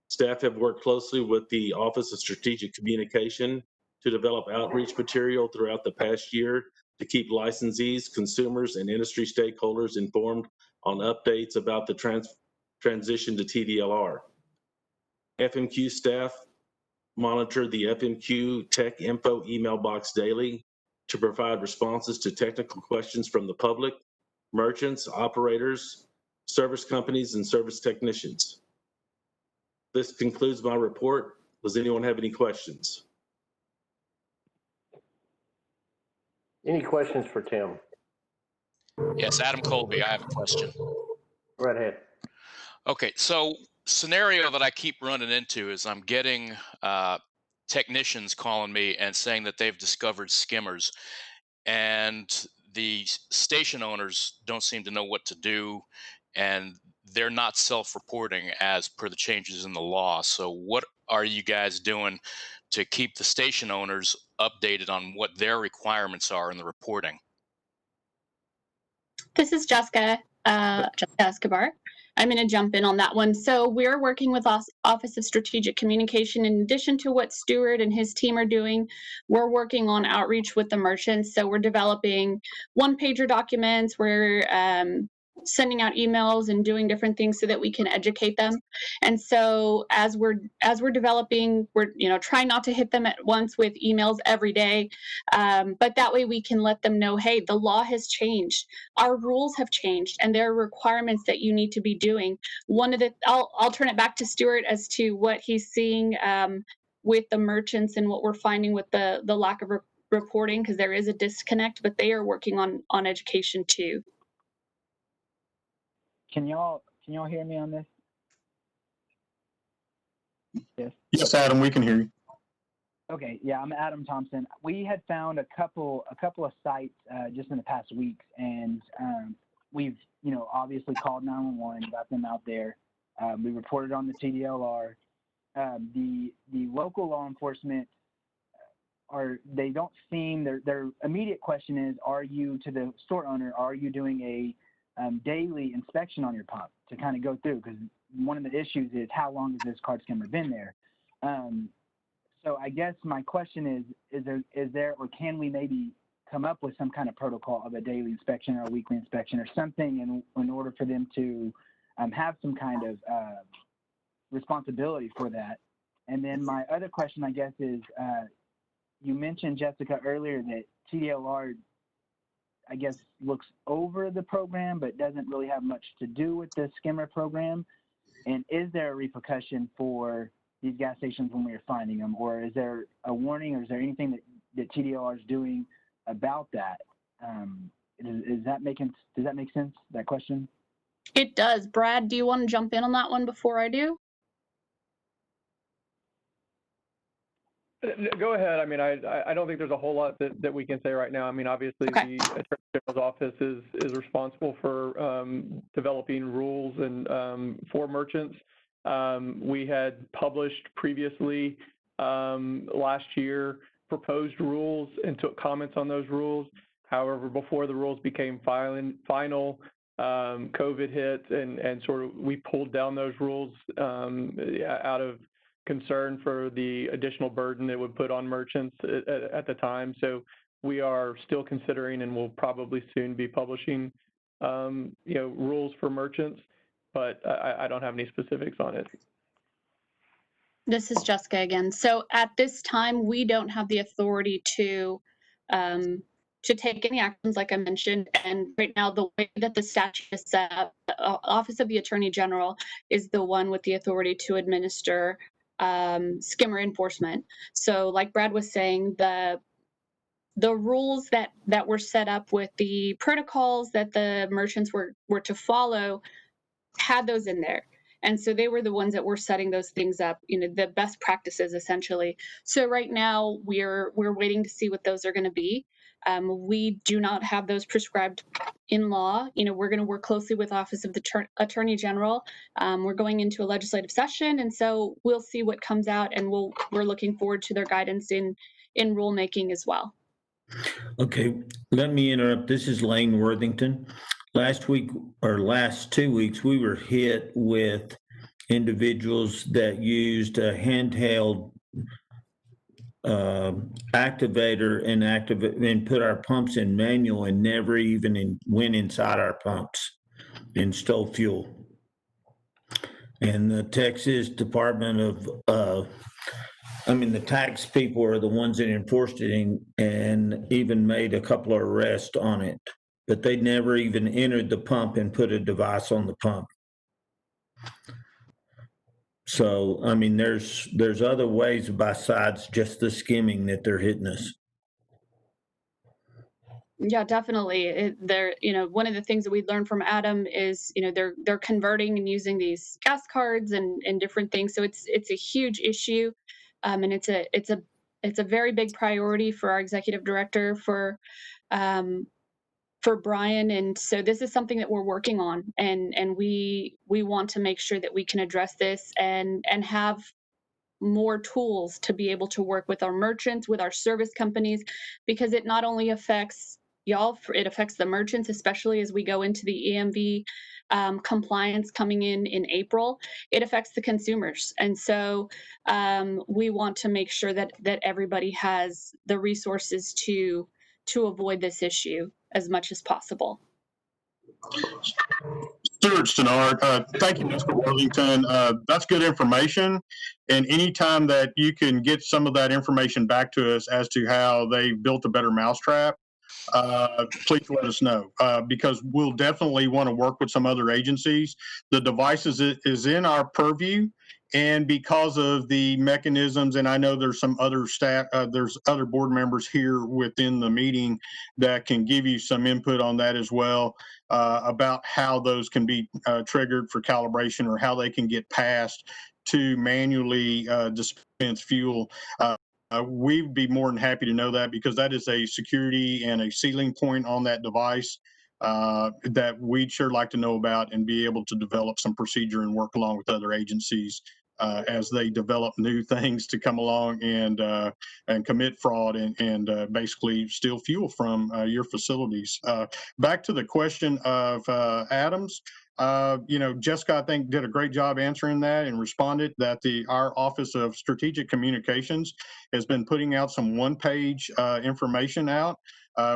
Staff have worked closely with the Office of Strategic Communication to develop outreach material throughout the past year to keep licensees, consumers, and industry stakeholders informed on updates about the transition to TDLR. FMQ staff monitor the FMQ Tech Info email box daily to provide responses to technical questions from the public, merchants, operators, service companies, and service technicians. This concludes my report. Does anyone have any questions?
Any questions for Tim?
Yes, Adam Colby, I have a question.
Right ahead.
Okay, so scenario that I keep running into is I'm getting technicians calling me and saying that they've discovered skimmers, and the station owners don't seem to know what to do, and they're not self-reporting as per the changes in the law. So what are you guys doing to keep the station owners updated on what their requirements are in the reporting?
This is Jessica Escobar. I'm going to jump in on that one. So we're working with Office of Strategic Communication. In addition to what Stuart and his team are doing, we're working on outreach with the merchants. So we're developing one-pager documents. We're sending out emails and doing different things so that we can educate them. And so as we're developing, we're trying not to hit them at once with emails every day, but that way we can let them know, hey, the law has changed, our rules have changed, and there are requirements that you need to be doing. I'll turn it back to Stuart as to what he's seeing with the merchants and what we're finding with the lack of reporting, because there is a disconnect, but they are working on education too.
Can y'all hear me on this? Yes.
Yes, Adam, we can hear you.
Okay, yeah, I'm Adam Thompson. We had found a couple of sites just in the past weeks, and we've obviously called 911, got them out there. We reported on the TDLR. The local law enforcement they don't seem, their immediate question is, are you, to the store owner, are you doing a daily inspection on your pump to kind of go through? Because one of the issues is, how long has this card skimmer been there? So I guess my question is there, or can we maybe come up with some kind of protocol of a daily inspection or a weekly inspection or something in order for them to have some kind of responsibility for that? And then my other question, I guess, is you mentioned, Jessica, earlier that TDLR, I guess, looks over the program but doesn't really have much to do with the skimmer program. And is there a repercussion for these gas stations when we are finding them, or is there a warning, or is there anything that TDLR is doing about that? Does that make sense, that question?
It does. Brad, do you want to jump in on that one before I do?
Go ahead. I mean, I don't think there's a whole lot that we can say right now. I mean, obviously, the Attorney General's office is responsible for developing rules and for merchants. We had published previously last year proposed rules and took comments on those rules. However, before the rules became final, COVID hit, and sort of we pulled down those rules out of concern for the additional burden it would put on merchants at the time. So we are still considering, and will probably soon be publishing, rules for merchants, but I don't have any specifics on it.
This is Jessica again. So at this time, we don't have the authority to take any actions, like I mentioned. And right now, the way that the statute is set up, the Office of the Attorney General is the one with the authority to administer skimmer enforcement. So like Brad was saying, the rules that were set up with the protocols that the merchants were to follow had those in there. And so they were the ones that were setting those things up, the best practices essentially. So right now we're waiting to see what those are going to be. We do not have those prescribed in law. We're going to work closely with Office of the Attorney General. We're going into a legislative session, and so we'll see what comes out, and we're looking forward to their guidance in rulemaking as well.
Okay, let me interrupt. This is Lane Worthington. Last 2 weeks, we were hit with individuals that used a handheld activator and put our pumps in manual and never even went inside our pumps and stole fuel. And the Texas Department of I mean, the tax people are the ones that enforced it and even made a couple of arrests on it, but they never even entered the pump and put a device on the pump. So, I mean, there's other ways besides just the skimming that they're hitting us.
Yeah, definitely. One of the things that we learned from Adam is, they're converting and using these gas cards and different things. So it's a huge issue, and it's a very big priority for our executive director for Brian. And so this is something that we're working on, and we want to make sure that we can address this and have more tools to be able to work with our merchants, with our service companies, because it not only affects y'all, it affects the merchants, especially as we go into the EMV compliance coming in April. It affects the consumers, and so we want to make sure that everybody has the resources to avoid this issue as much as possible.
Stuart Stannard, thank you, Mr. Worthington. That's good information. And anytime that you can get some of that information back to us as to how they built a better mousetrap, please let us know, because we'll definitely want to work with some other agencies. The devices is in our purview, and because of the mechanisms, and I know there's some other staff, there's other board members here within the meeting that can give you some input on that as well, about how those can be triggered for calibration or how they can get passed to manually dispense fuel. We'd be more than happy to know that, because that is a security and a sealing point on that device that we'd sure like to know about and be able to develop some procedure and work along with other agencies as they develop new things to come along and commit fraud and basically steal fuel from your facilities. Back to the question of Adams. Jessica, I think, did a great job answering that and responded that our Office of Strategic Communications has been putting out some one-page information out.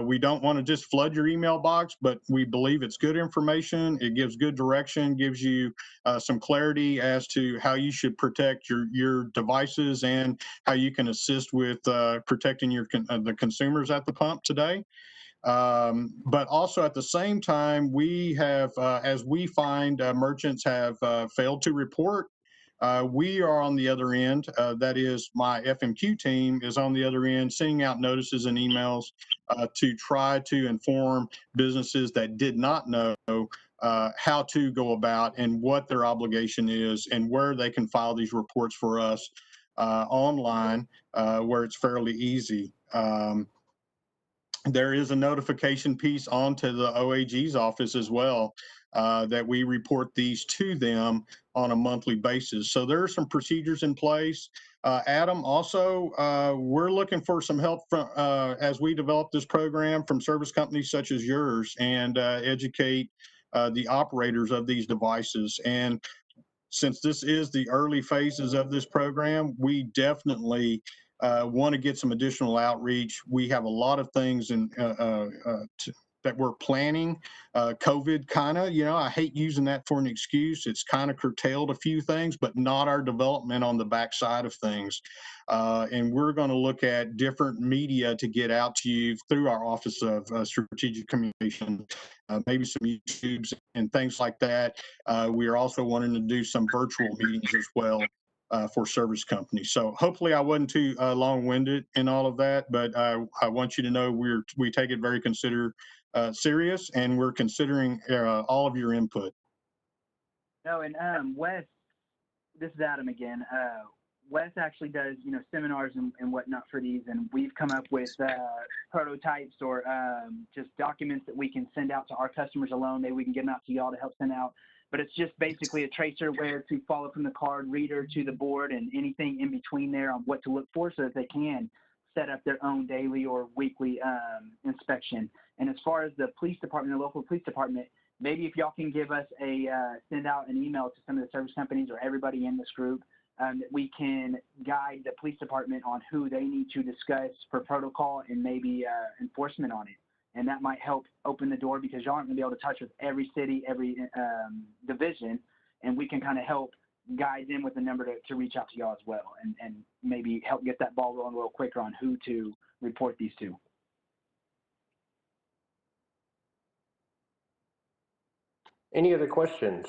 We don't want to just flood your email box, but we believe it's good information. It gives good direction, gives you some clarity as to how you should protect your devices and how you can assist with protecting the consumers at the pump today. But also at the same time, we have, as we find merchants have failed to report, we are on the other end. That is, my FMQ team is on the other end, sending out notices and emails to try to inform businesses that did not know how to go about and what their obligation is and where they can file these reports for us online, where it's fairly easy. There is a notification piece onto the OAG's office as well, that we report these to them on a monthly basis. So there are some procedures in place. Adam, also, we're looking for some help from, as we develop this program, from service companies such as yours, and educate the operators of these devices. And since this is the early phases of this program, we definitely want to get some additional outreach. We have a lot of things that we're planning. COVID kind of, I hate using that for an excuse. It's kind of curtailed a few things, but not our development on the backside of things. And we're going to look at different media to get out to you through our Office of Strategic Communication, maybe some YouTubes and things like that. We are also wanting to do some virtual meetings as well for service companies. So hopefully I wasn't too long-winded in all of that, but I want you to know we take it very serious, and we're considering all of your input.
No, and Wes, this is Adam again. Wes actually does, seminars and whatnot for these, and we've come up with prototypes or just documents that we can send out to our customers alone. Maybe we can get them out to y'all to help send out. But it's just basically a tracer where to follow from the card reader to the board and anything in between there on what to look for, so that they can set up their own daily or weekly inspection. And as far as the police department, the local police department, maybe if y'all can give us send out an email to some of the service companies or everybody in this group, that we can guide the police department on who they need to discuss for protocol and maybe enforcement on it. And that might help open the door, because y'all aren't going to be able to touch with every city, every division, and we can kind of help guide them with a number to reach out to y'all as well, and maybe help get that ball rolling a little quicker on who to report these to.
Any other questions?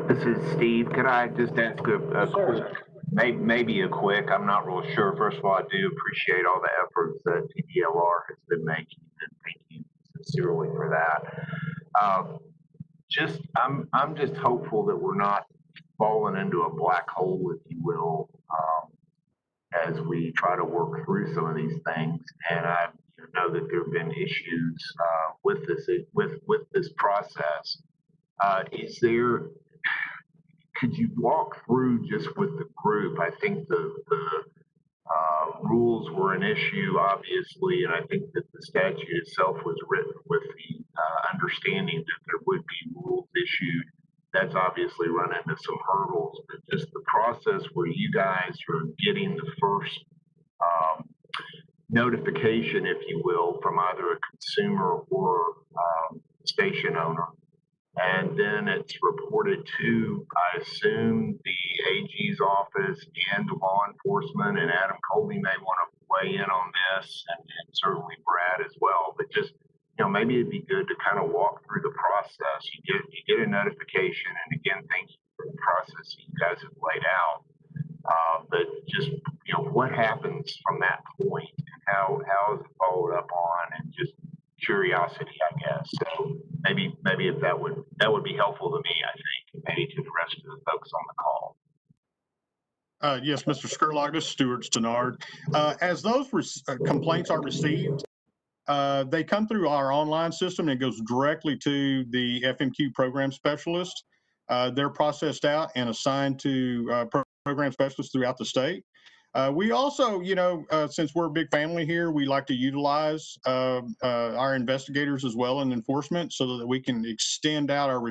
This is Steve. Could I just ask a quick, maybe a quick, I'm not real sure. First of all, I do appreciate all the efforts that TDLR has been making, and thank you sincerely for that. I'm just hopeful that we're not falling into a black hole, if you will, as we try to work through some of these things. And I know that there have been issues with this process. Could you walk through just with the group? I think the rules were an issue, obviously, and I think that the statute itself was written with the understanding that there would be rules issued. That's obviously run into some hurdles, but just the process where you guys are getting the first notification, if you will, from either a consumer or station owner. And then it's reported to, I assume, the AG's office and the law enforcement, and Adam Colby may want to weigh in on this, and certainly Brad as well. But just, maybe it'd be good to kind of walk through the process. You get a notification, and again, thank you for the process that you guys have laid out. But just, what happens from that point, and how is it followed up on, and just curiosity, I guess. So maybe if that would be helpful to me, I think, maybe to the rest of the folks on the call.
Yes, Mr. Skurlock, this is Stuart Stenard. As those complaints are received, they come through our online system and it goes directly to the FMQ program specialist. They're processed out and assigned to program specialists throughout the state. We also, since we're a big family here, we like to utilize our investigators as well in enforcement so that we can extend out our,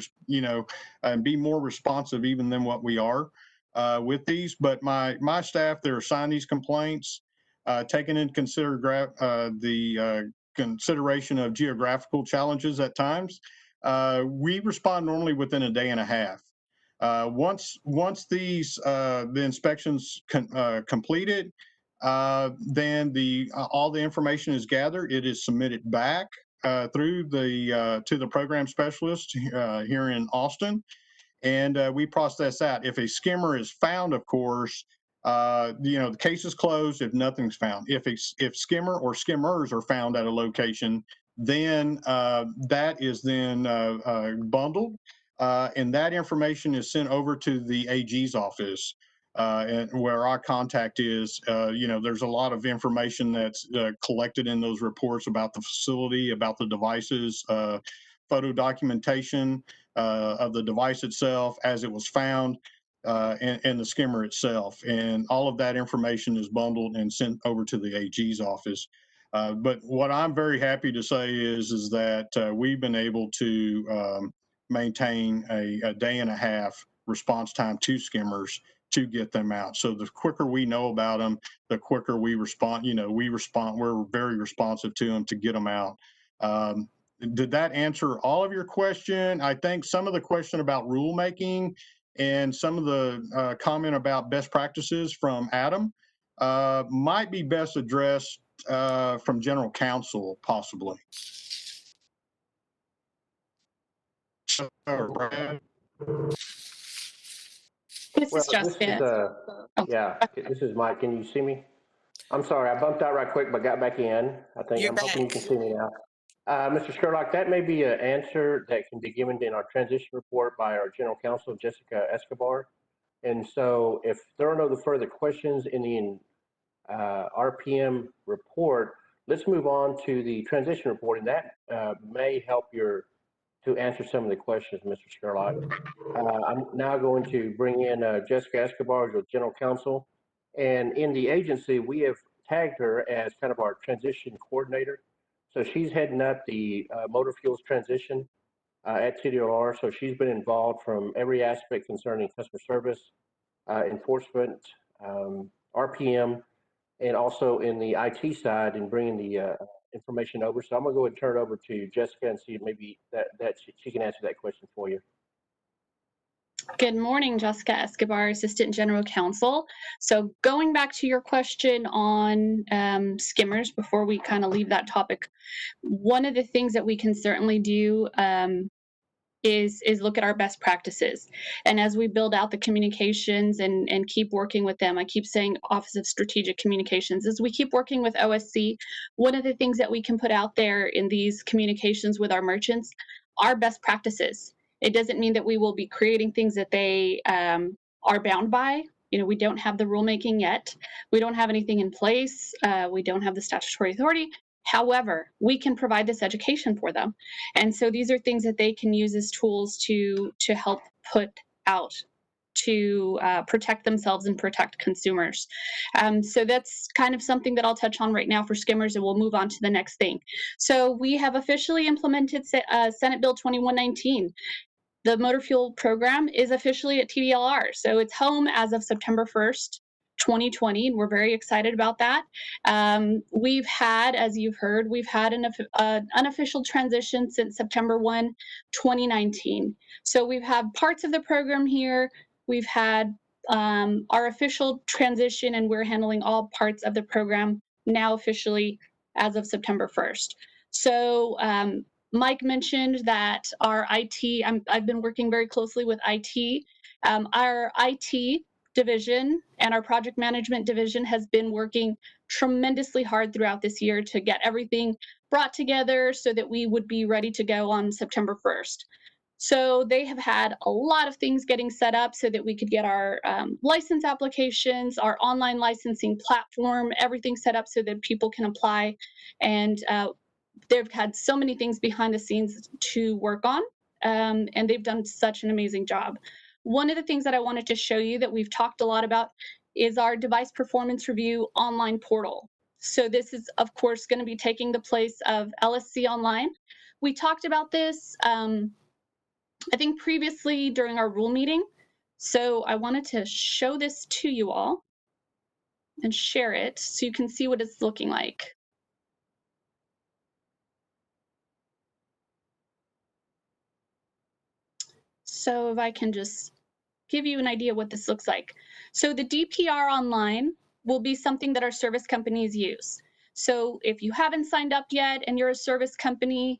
and be more responsive even than what we are with these. But my staff, they're assigned these complaints, taking into the consideration of geographical challenges at times. We respond normally within a day and a half. Once these the inspections completed, then all the information is gathered. It is submitted back through to the program specialist here in Austin, and we process that. If a skimmer is found, of course, the case is closed if nothing's found. If skimmer or skimmers are found at a location, then that is then bundled. And that information is sent over to the AG's office, and where our contact is. There's a lot of information that's collected in those reports about the facility, about the devices, photo documentation of the device itself as it was found, and the skimmer itself. And all of that information is bundled and sent over to the AG's office. But what I'm very happy to say is that we've been able to maintain a day and a half response time to skimmers to get them out. So the quicker we know about them, the quicker we respond. We're very responsive to them to get them out. Did that answer all of your question? I think some of the question about rulemaking and some of the comment about best practices from Adam might be best addressed from General Counsel, possibly. Brad?
This is Justin.
This is Mike. Can you see me? I'm sorry, I bumped out right quick, but got back in. I'm hoping you can see me now. Mr. Sherlock, that may be an answer that can be given in our transition report by our General Counsel, Jessica Escobar. And so if there are no further questions in the RPM report, let's move on to the transition report, and that may help to answer some of the questions, Mr. Sherlock. I'm now going to bring in Jessica Escobar, as General Counsel. And in the agency, we have tagged her as kind of our transition coordinator. So she's heading up the motor fuels transition at TDLR. So she's been involved from every aspect concerning customer service, enforcement, RPM, and also in the IT side and bringing the information over. So I'm going to go ahead and turn it over to Jessica and see if maybe that she can answer that question for you.
Good morning, Jessica Escobar, Assistant General Counsel. So going back to your question on skimmers, before we kind of leave that topic, one of the things that we can certainly do is look at our best practices. And as we build out the communications and keep working with them, I keep saying Office of Strategic Communications, as we keep working with OSC, one of the things that we can put out there in these communications with our merchants are best practices. It doesn't mean that we will be creating things that they are bound by. You know, we don't have the rulemaking yet. We don't have anything in place. We don't have the statutory authority. However, we can provide this education for them. And so these are things that they can use as tools to help put out to protect themselves and protect consumers. So that's kind of something that I'll touch on right now for skimmers, and we'll move on to the next thing. So we have officially implemented Senate Bill 2119. The motor fuel program is officially at TDLR. So it's home as of September 1st, 2020. And we're very excited about that. We've had, as you've heard, we've had an unofficial transition since September 1, 2019. So we've had parts of the program here. We've had our official transition, and we're handling all parts of the program now officially as of September 1st. So Mike mentioned that our IT, I've been working very closely with IT. Our IT division and our project management division has been working tremendously hard throughout this year to get everything brought together so that we would be ready to go on September 1st. So they have had a lot of things getting set up so that we could get our license applications, our online licensing platform, everything set up so that people can apply. And they've had so many things behind the scenes to work on, and they've done such an amazing job. One of the things that I wanted to show you that we've talked a lot about is our device performance review online portal. So this is, of course, going to be taking the place of LSC Online. We talked about this, I think, previously during our rule meeting. So I wanted to show this to you all and share it so you can see what it's looking like. So if I can just give you an idea what this looks like. So the DPR online will be something that our service companies use. So if you haven't signed up yet and you're a service company,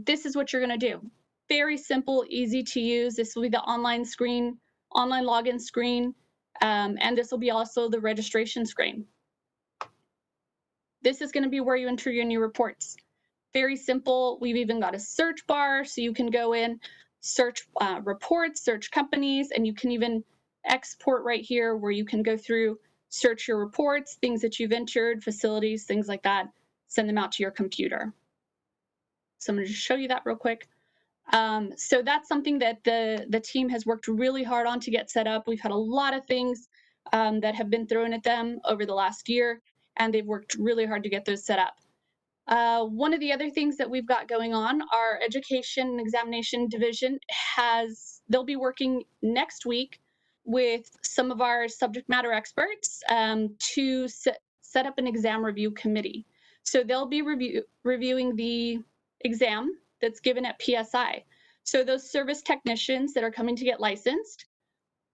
this is what you're going to do. Very simple, easy to use. This will be the online screen, online login screen, and this will be also the registration screen. This is going to be where you enter your new reports. Very simple. We've even got a search bar so you can go in, search reports, search companies, and you can even export right here where you can go through, search your reports, things that you've entered, facilities, things like that, send them out to your computer. So I'm going to just show you that real quick. So that's something that the team has worked really hard on to get set up. We've had a lot of things that have been thrown at them over the last year, and they've worked really hard to get those set up. One of the other things that we've got going on, our education and examination division they'll be working next week with some of our subject matter experts to set up an exam review committee. So they'll be reviewing the exam that's given at PSI. So those service technicians that are coming to get licensed,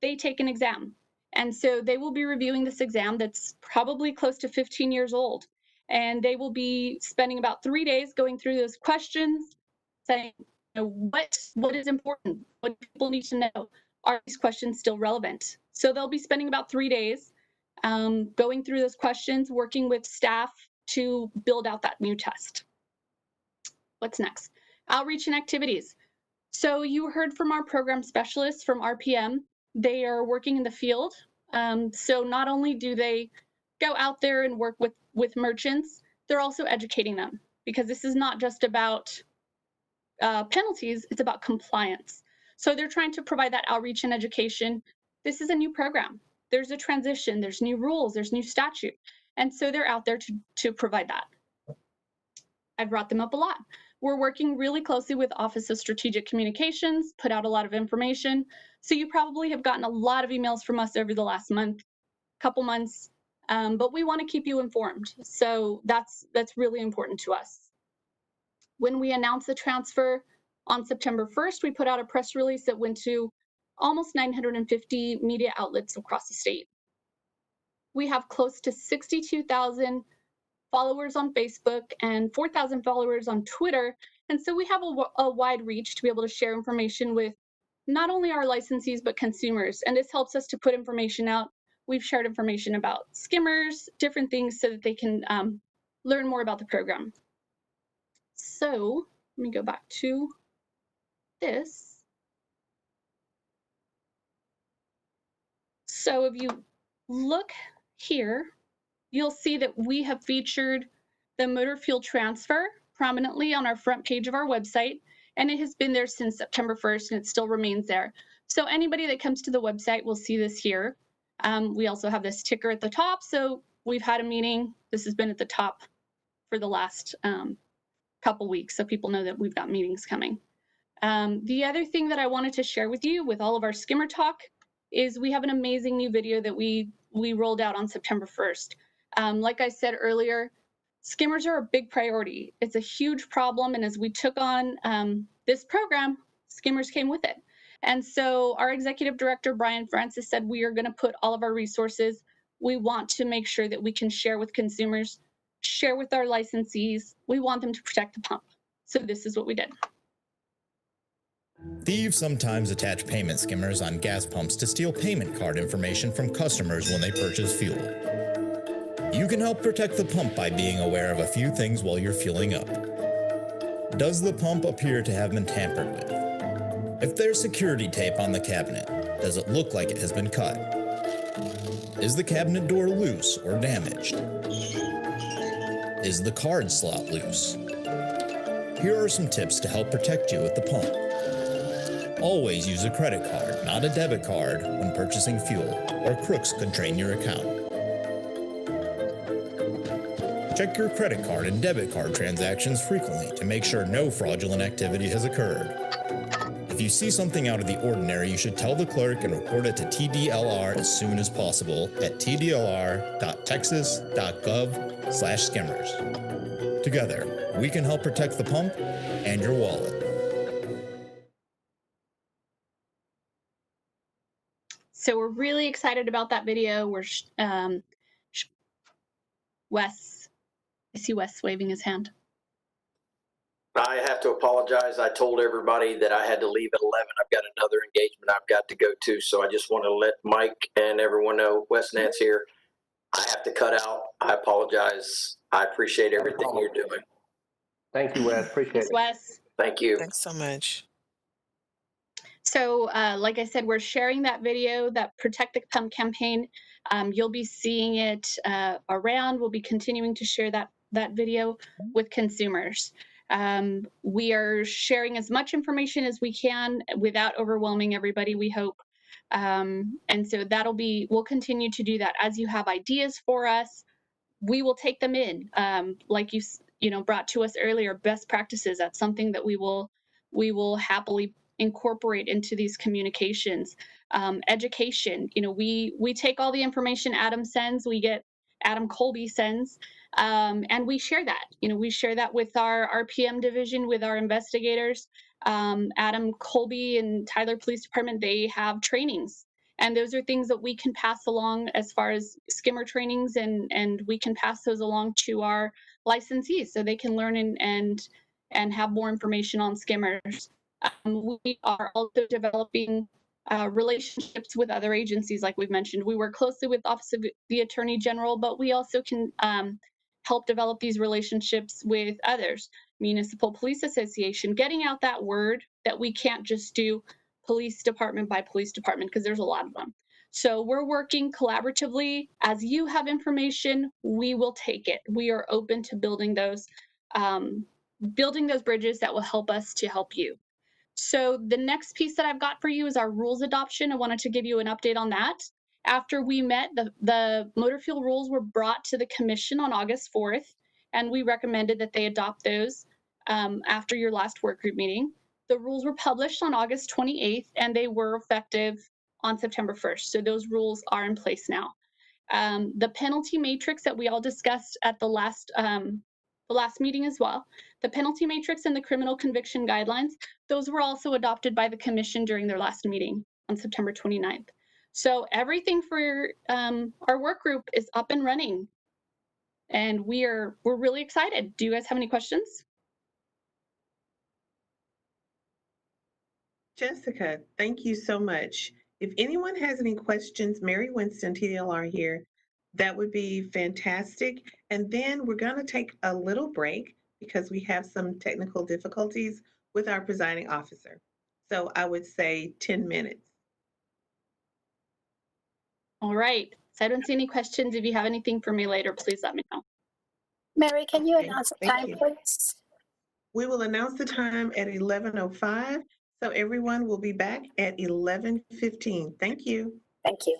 they take an exam. And so they will be reviewing this exam that's probably close to 15 years old. And they will be spending about 3 days going through those questions, saying, you know, what is important? What do people need to know? Are these questions still relevant? So they'll be spending about 3 days going through those questions, working with staff to build out that new test. What's next? Outreach and activities. So you heard from our program specialists from RPM. They are working in the field. So not only do they go out there and work with merchants, they're also educating them, because this is not just about penalties, it's about compliance. So they're trying to provide that outreach and education. This is a new program. There's a transition, there's new rules, there's new statute. And so they're out there to provide that. I've brought them up a lot. We're working really closely with Office of Strategic Communications, put out a lot of information. So you probably have gotten a lot of emails from us over the last couple months, but we want to keep you informed. So that's really important to us. When we announced the transfer on September 1st, we put out a press release that went to almost 950 media outlets across the state. We have close to 62,000 followers on Facebook and 4,000 followers on Twitter. And so we have a wide reach to be able to share information with not only our licensees, but consumers. And this helps us to put information out. We've shared information about skimmers, different things so that they can learn more about the program. So let me go back to this. So if you look here, you'll see that we have featured the motor fuel transfer prominently on our front page of our website, and it has been there since September 1st, and it still remains there. So anybody that comes to the website will see this here. We also have this ticker at the top, so we've had a meeting. This has been at the top for the last couple weeks, so people know that we've got meetings coming. The other thing that I wanted to share with you with all of our skimmer talk is we have an amazing new video that we rolled out on September 1st. Like I said earlier, skimmers are a big priority. It's a huge problem, and as we took on this program, skimmers came with it. And so our executive director, Brian Francis, said we are going to put all of our resources. We want to make sure that we can share with consumers, share with our licensees. We want them to protect the pump. So this is what we did.
Thieves sometimes attach payment skimmers on gas pumps to steal payment card information from customers when they purchase fuel. You can help protect the pump by being aware of a few things while you're fueling up. Does the pump appear to have been tampered with? If there's security tape on the cabinet, does it look like it has been cut? Is the cabinet door loose or damaged? Is the card slot loose? Here are some tips to help protect you at the pump. Always use a credit card, not a debit card, when purchasing fuel, or crooks could drain your account. Check your credit card and debit card transactions frequently to make sure no fraudulent activity has occurred. If you see something out of the ordinary, you should tell the clerk and report it to TDLR as soon as possible at tdlr.texas.gov/skimmers. Together, we can help protect the pump and your wallet.
So we're really excited about that video. Wes, I see Wes waving his hand.
I have to apologize. I told everybody that I had to leave at 11. I've got another engagement I've got to go to. So I just want to let Mike and everyone know Wes Nance here. I have to cut out. I apologize. I appreciate everything you're doing.
Thank you, Wes. Appreciate
Thanks,
it.
Wes.
Thank you.
Thanks so much.
So like I said, we're sharing that video, that Protect the Pump campaign. You'll be seeing it around. We'll be continuing to share that video with consumers. We are sharing as much information as we can without overwhelming everybody, we hope. And so we'll continue to do that. As you have ideas for us, we will take them in. Like you brought to us earlier, best practices. That's something that we will happily incorporate into these communications. Education, we take all the information Adam sends, Adam Colby sends, and we share that. We share that with our RPM division, with our investigators. Adam Colby and Tyler Police Department, they have trainings. And those are things that we can pass along as far as skimmer trainings, and we can pass those along to our licensees so they can learn and have more information on skimmers. We are also developing relationships with other agencies, like we've mentioned. We work closely with the Office of the Attorney General, but we also can help develop these relationships with others. Municipal Police Association, getting out that word that we can't just do police department by police department, because there's a lot of them. So we're working collaboratively. As you have information, we will take it. We are open to building those bridges that will help us to help you. So the next piece that I've got for you is our rules adoption. I wanted to give you an update on that. After we met, the motor fuel rules were brought to the commission on August 4th, and we recommended that they adopt those after your last work group meeting. The rules were published on August 28th, and they were effective on September 1st. So those rules are in place now. The penalty matrix that we all discussed at the last meeting as well, the penalty matrix and the criminal conviction guidelines, those were also adopted by the commission during their last meeting. on September 29th. So everything for our work group is up and running, and we're really excited. Do you guys have any questions?
Jessica, thank you so much. If anyone has any questions, Mary Winston, TDLR here, that would be fantastic. And then we're going to take a little break because we have some technical difficulties with our presiding officer. So I would say 10 minutes.
All right. So I don't see any questions. If you have anything for me later, please let me know.
Mary, can you
Okay,
announce the
thank
time,
you.
please?
We will announce the time at 11:05. So everyone will be back at 11:15. Thank you.
Thank you.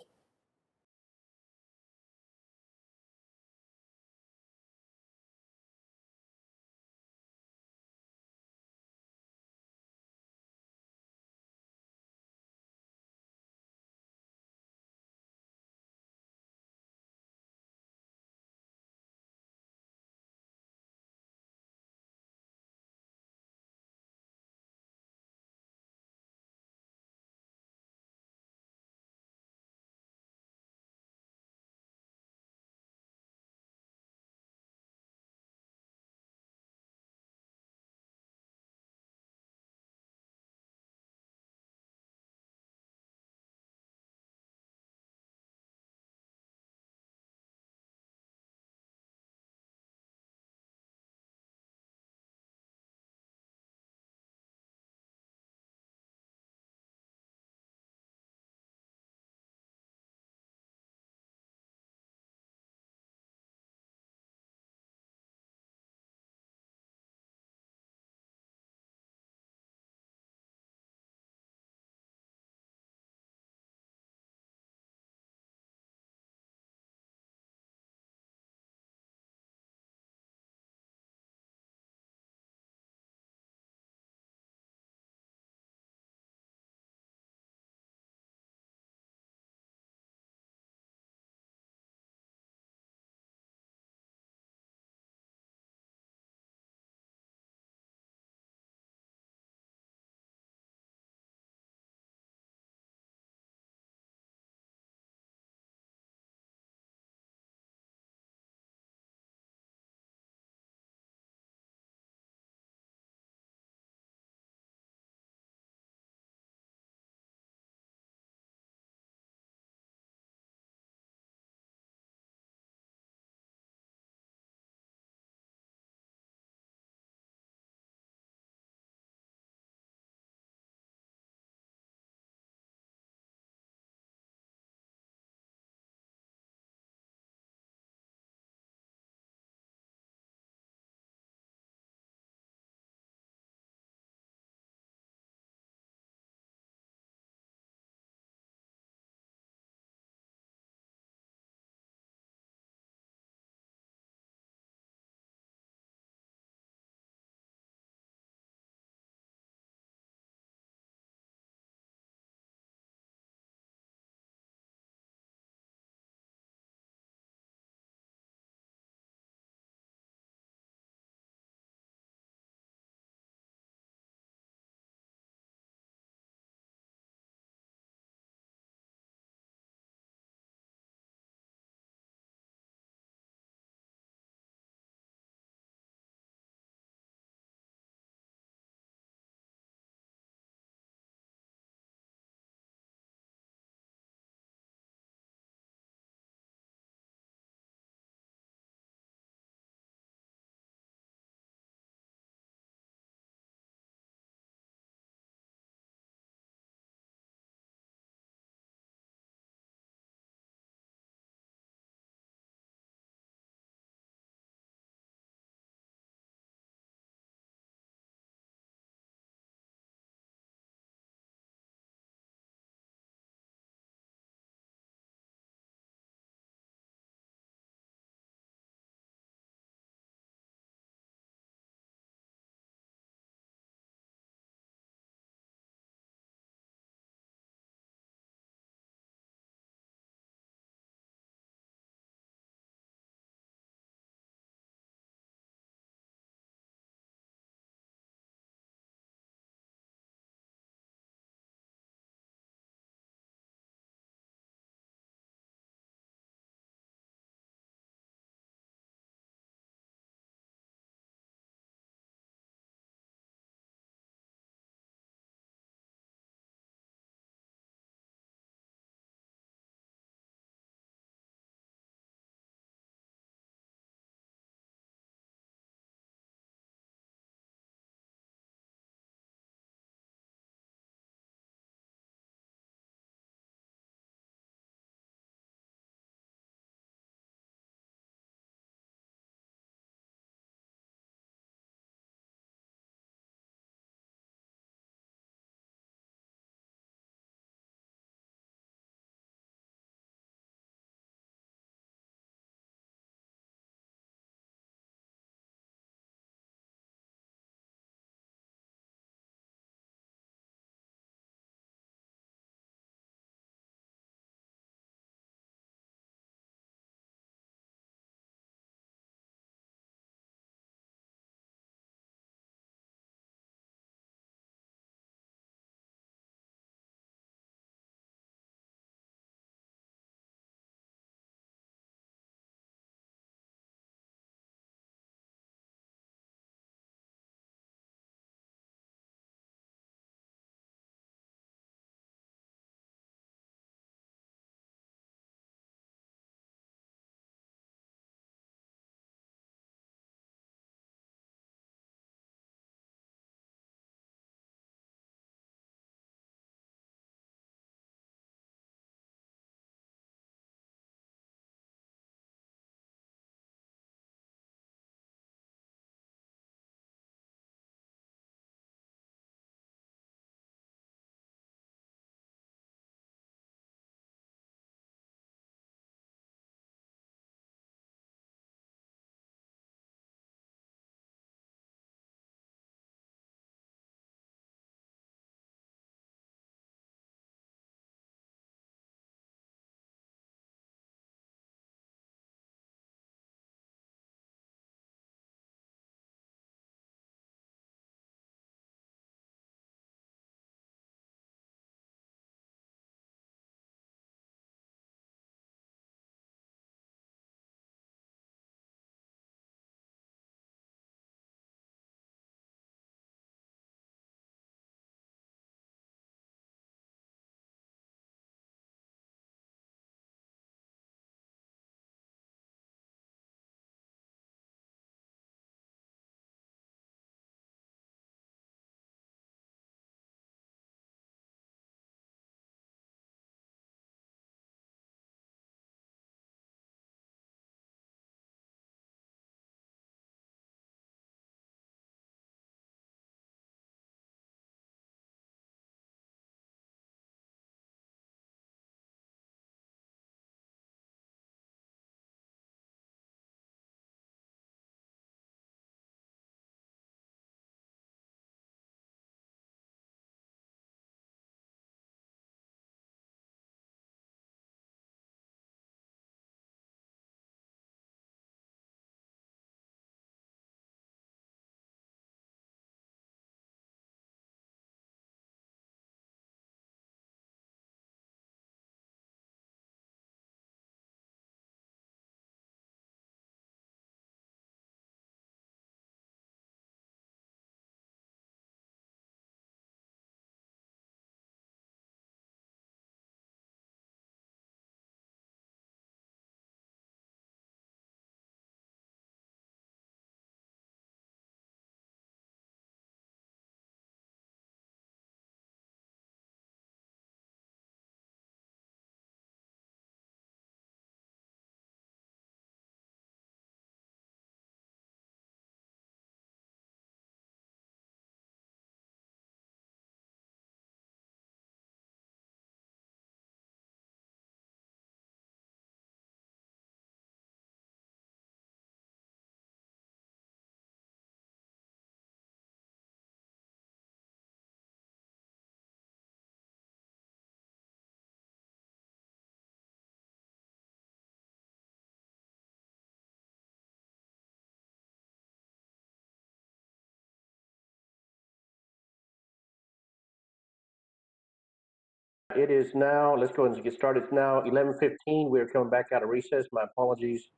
It is now, let's go ahead and get started. It's now 11:15. We're coming back out of recess. My apologies.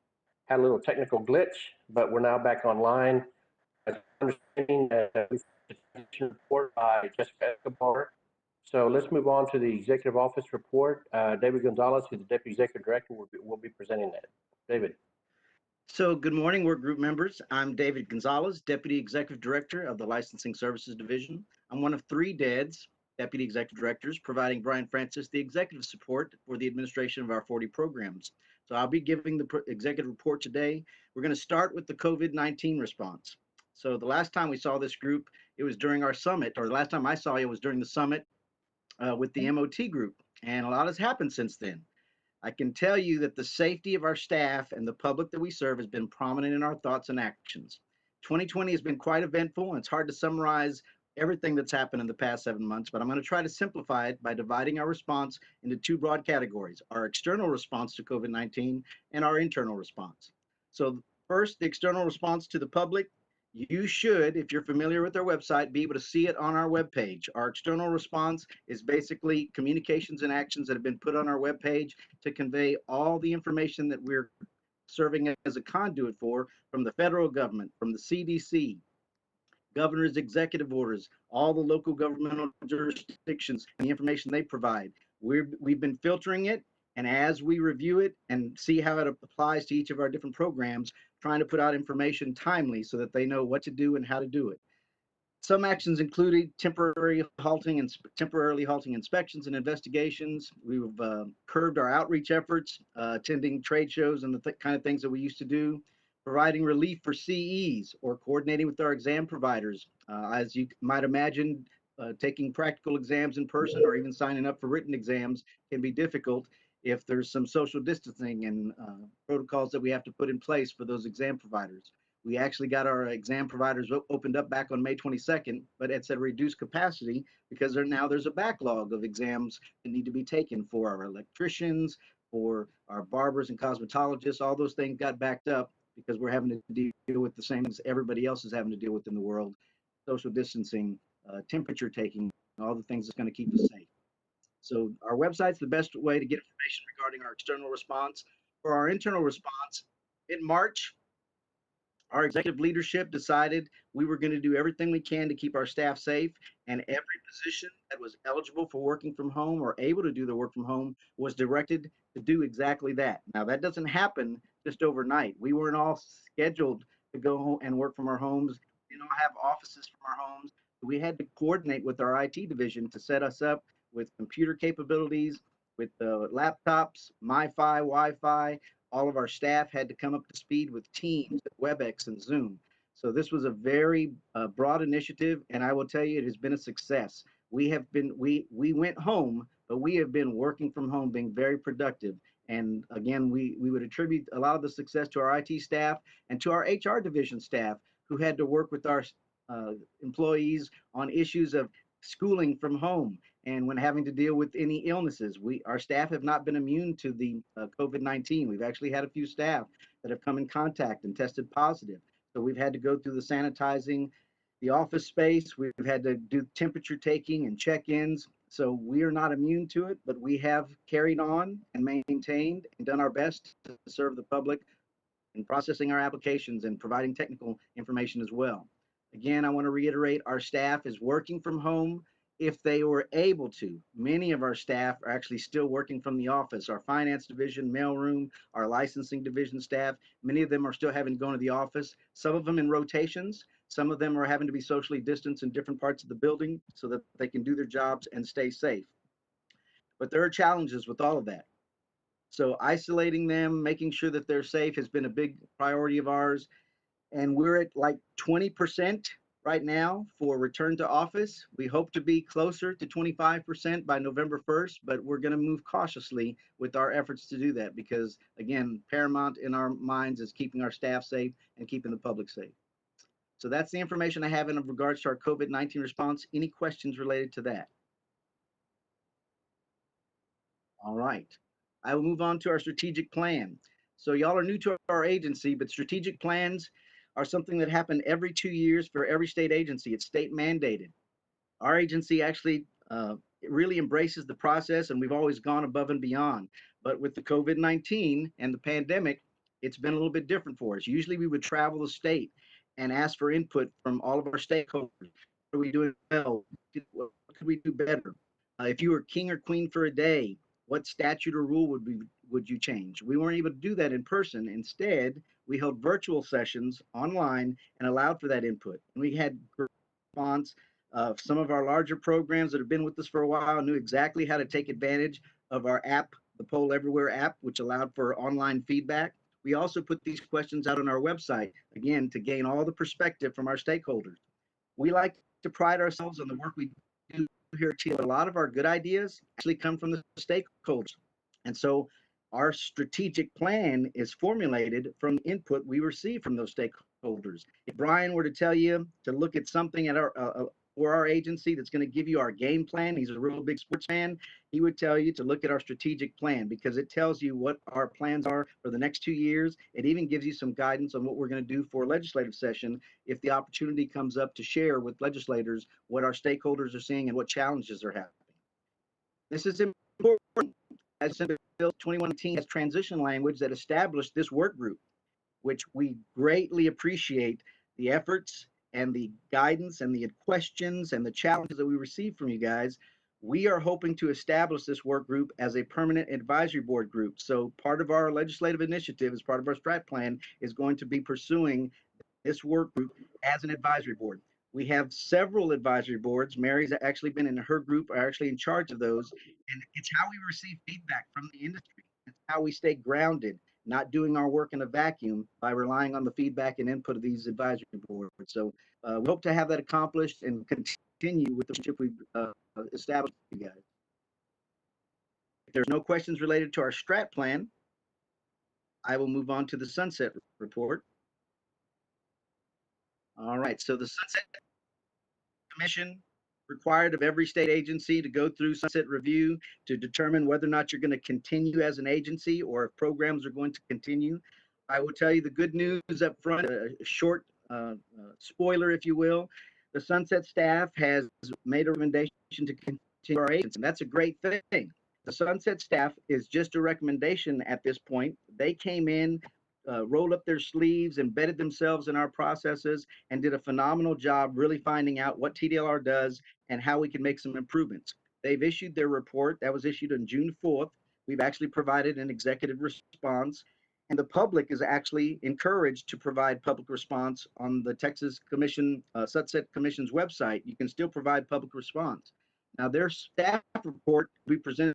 Had a little technical glitch, but we're now back online. As I'm understanding, we've got a report by Jessica Escobar. So let's move on to the executive office report. David Gonzalez, who's the deputy executive director, will be presenting that. David.
So good morning, work group members. I'm David Gonzalez, Deputy Executive Director of the Licensing Services Division. I'm one of 3 DEDs, Deputy Executive Directors, providing Brian Francis the executive support for the administration of our 40 programs. So I'll be giving the executive report today. We're going to start with the COVID-19 response. So the last time we saw this group, it was during our summit, or the last time I saw you was during the summit with the MOT group. And a lot has happened since then. I can tell you that the safety of our staff and the public that we serve has been prominent in our thoughts and actions. 2020 has been quite eventful, and it's hard to summarize everything that's happened in the past 7 months, but I'm going to try to simplify it by dividing our response into 2 broad categories: our external response to COVID-19 and our internal response. So first, the external response to the public. You should, if you're familiar with our website, be able to see it on our webpage. Our external response is basically communications and actions that have been put on our webpage to convey all the information that we're serving as a conduit for, from the federal government, from the CDC, governor's executive orders, all the local governmental jurisdictions, and the information they provide. We've been filtering it, and as we review it and see how it applies to each of our different programs, trying to put out information timely so that they know what to do and how to do it. Some actions included temporarily halting inspections and investigations. We've curbed our outreach efforts, attending trade shows and the kind of things that we used to do, providing relief for CEs or coordinating with our exam providers. As you might imagine, taking practical exams in person or even signing up for written exams can be difficult if there's some social distancing and protocols that we have to put in place for those exam providers. We actually got our exam providers opened up back on May 22nd, but it's at a reduced capacity because there's a backlog of exams that need to be taken for our electricians, for our barbers and cosmetologists. All those things got backed up because we're having to deal with the same as everybody else is having to deal with in the world: social distancing, temperature taking, all the things that's going to keep us safe. So our website's the best way to get information regarding our external response. For our internal response, in March, our executive leadership decided we were going to do everything we can to keep our staff safe, and every position that was eligible for working from home or able to do the work from home was directed to do exactly that. Now, that doesn't happen just overnight. We weren't all scheduled to go home and work from our homes. We don't have offices from our homes. We had to coordinate with our IT division to set us up with computer capabilities, with laptops, MiFi, Wi-Fi. All of our staff had to come up to speed with Teams, WebEx, and Zoom. So this was a very broad initiative, and I will tell you, it has been a success. We went home, but we have been working from home, being very productive. And again, we would attribute a lot of the success to our IT staff and to our HR division staff, who had to work with our employees on issues of schooling from home, and when having to deal with any illnesses. Our staff have not been immune to the COVID-19. We've actually had a few staff that have come in contact and tested positive. So we've had to go through the sanitizing the office space. We've had to do temperature taking and check-ins. So we are not immune to it, but we have carried on and maintained and done our best to serve the public in processing our applications and providing technical information as well. Again, I want to reiterate, our staff is working from home if they were able to. Many of our staff are actually still working from the office. Our finance division, mailroom, our licensing division staff, many of them are still having to go into the office, some of them in rotations. Some of them are having to be socially distanced in different parts of the building so that they can do their jobs and stay safe. But there are challenges with all of that. So isolating them, making sure that they're safe has been a big priority of ours. And we're at like 20% right now for return to office. We hope to be closer to 25% by November 1st, but we're going to move cautiously with our efforts to do that because, again, paramount in our minds is keeping our staff safe and keeping the public safe. So that's the information I have in regards to our COVID-19 response. Any questions related to that? All right. I will move on to our strategic plan. So y'all are new to our agency, but strategic plans are something that happen every 2 years for every state agency. It's state mandated. Our agency actually it really embraces the process, and we've always gone above and beyond. But with the COVID-19 and the pandemic, it's been a little bit different for us. Usually we would travel the state and ask for input from all of our stakeholders. What are we doing well? What could we do better? If you were king or queen for a day, what statute or rule would you change? We weren't able to do that in person. Instead, we held virtual sessions online and allowed for that input. And we had response. Some of our larger programs that have been with us for a while knew exactly how to take advantage of our app, the Poll Everywhere app, which allowed for online feedback. We also put these questions out on our website, again, to gain all the perspective from our stakeholders. We like to pride ourselves on the work we do here at TDLR. A lot of our good ideas actually come from the stakeholders. And so our strategic plan is formulated from input we receive from those stakeholders. If Brian were to tell you to look at something at for our agency that's going to give you our game plan, he's a real big sports fan, he would tell you to look at our strategic plan because it tells you what our plans are for the next 2 years. It even gives you some guidance on what we're going to do for legislative session if the opportunity comes up to share with legislators what our stakeholders are seeing and what challenges are happening. This is important. As Senate Bill 2118 has transition language that established this work group, which we greatly appreciate the efforts and the guidance and the questions and the challenges that we receive from you guys. We are hoping to establish this work group as a permanent advisory board group. So part of our legislative initiative, as part of our strat plan, is going to be pursuing this work group as an advisory board. We have several advisory boards. Mary's actually been in her group, are actually in charge of those. And it's how we receive feedback from the industry. It's how we stay grounded, not doing our work in a vacuum by relying on the feedback and input of these advisory boards. So we hope to have that accomplished and continue with the relationship we've established with you guys. If there's no questions related to our strat plan, I will move on to the sunset report. All right, so the Sunset Commission required of every state agency to go through sunset review to determine whether or not you're going to continue as an agency or if programs are going to continue. I will tell you the good news up front, a short spoiler, if you will. The sunset staff has made a recommendation to continue our agency, and that's a great thing. The sunset staff is just a recommendation at this point. They came in, rolled up their sleeves, embedded themselves in our processes, and did a phenomenal job really finding out what TDLR does and how we can make some improvements. They've issued their report. That was issued on June 4th. We've actually provided an executive response, and the public is actually encouraged to provide public response on the Texas Commission, Sunset Commission's website. You can still provide public response. Now, their staff report we presented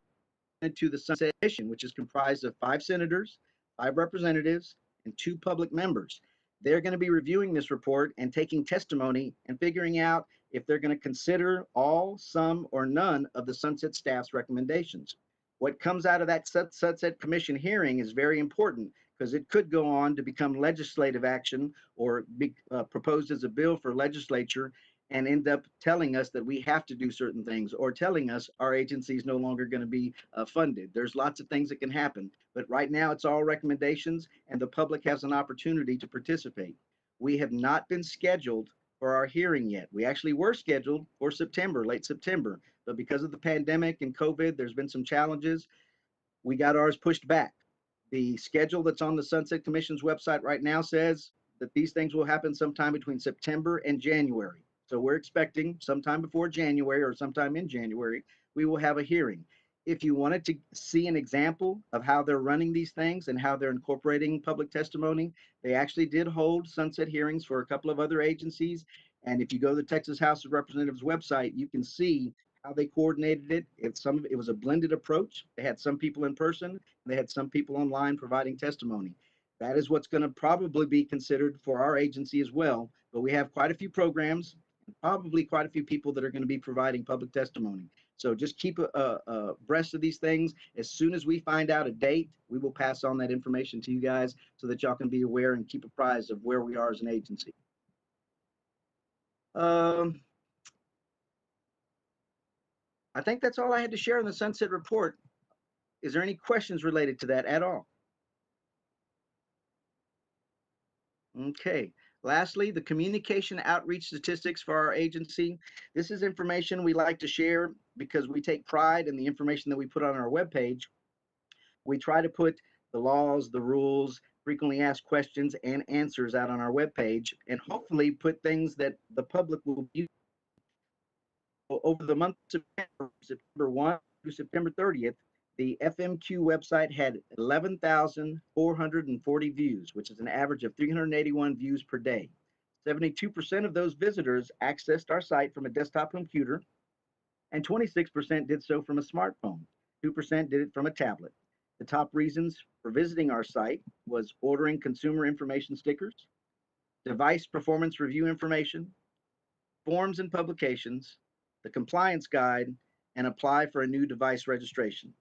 to the Sunset Commission, which is comprised of 5 senators, 5 representatives, and 2 public members. They're going to be reviewing this report and taking testimony and figuring out if they're going to consider all, some, or none of the Sunset staff's recommendations. What comes out of that Sunset Commission hearing is very important because it could go on to become legislative action or be proposed as a bill for legislature and end up telling us that we have to do certain things or telling us our agency is no longer going to be funded. There's lots of things that can happen, but right now it's all recommendations and the public has an opportunity to participate. We have not been scheduled for our hearing yet. We actually were scheduled for September, late September, but because of the pandemic and COVID, there's been some challenges. We got ours pushed back. The schedule that's on the Sunset Commission's website right now says that these things will happen sometime between September and January. So we're expecting sometime before January or sometime in January, we will have a hearing. If you wanted to see an example of how they're running these things and how they're incorporating public testimony, they actually did hold sunset hearings for a couple of other agencies. And if you go to the Texas House of Representatives website, you can see how they coordinated it. It was a blended approach. They had some people in person, and they had some people online providing testimony. That is what's going to probably be considered for our agency as well. But we have quite a few programs, probably quite a few people that are going to be providing public testimony. So just keep abreast of these things. As soon as we find out a date, we will pass on that information to you guys so that y'all can be aware and keep apprised of where we are as an agency. I think that's all I had to share in the Sunset Report. Is there any questions related to that at all? Okay, Lastly, the communication outreach statistics for our agency. This is information we like to share because we take pride in the information that we put on our webpage. We try to put the laws, the rules, frequently asked questions, and answers out on our webpage, and hopefully put things that the public will use. Over the month of September 1 through September 30th, the FMQ website had 11,440 views, which is an average of 381 views per day. 72% of those visitors accessed our site from a desktop computer, and 26% did so from a smartphone. 2% did it from a tablet. The top reasons for visiting our site was ordering consumer information stickers, device performance review information, forms and publications, the compliance guide, and apply for a new device registration.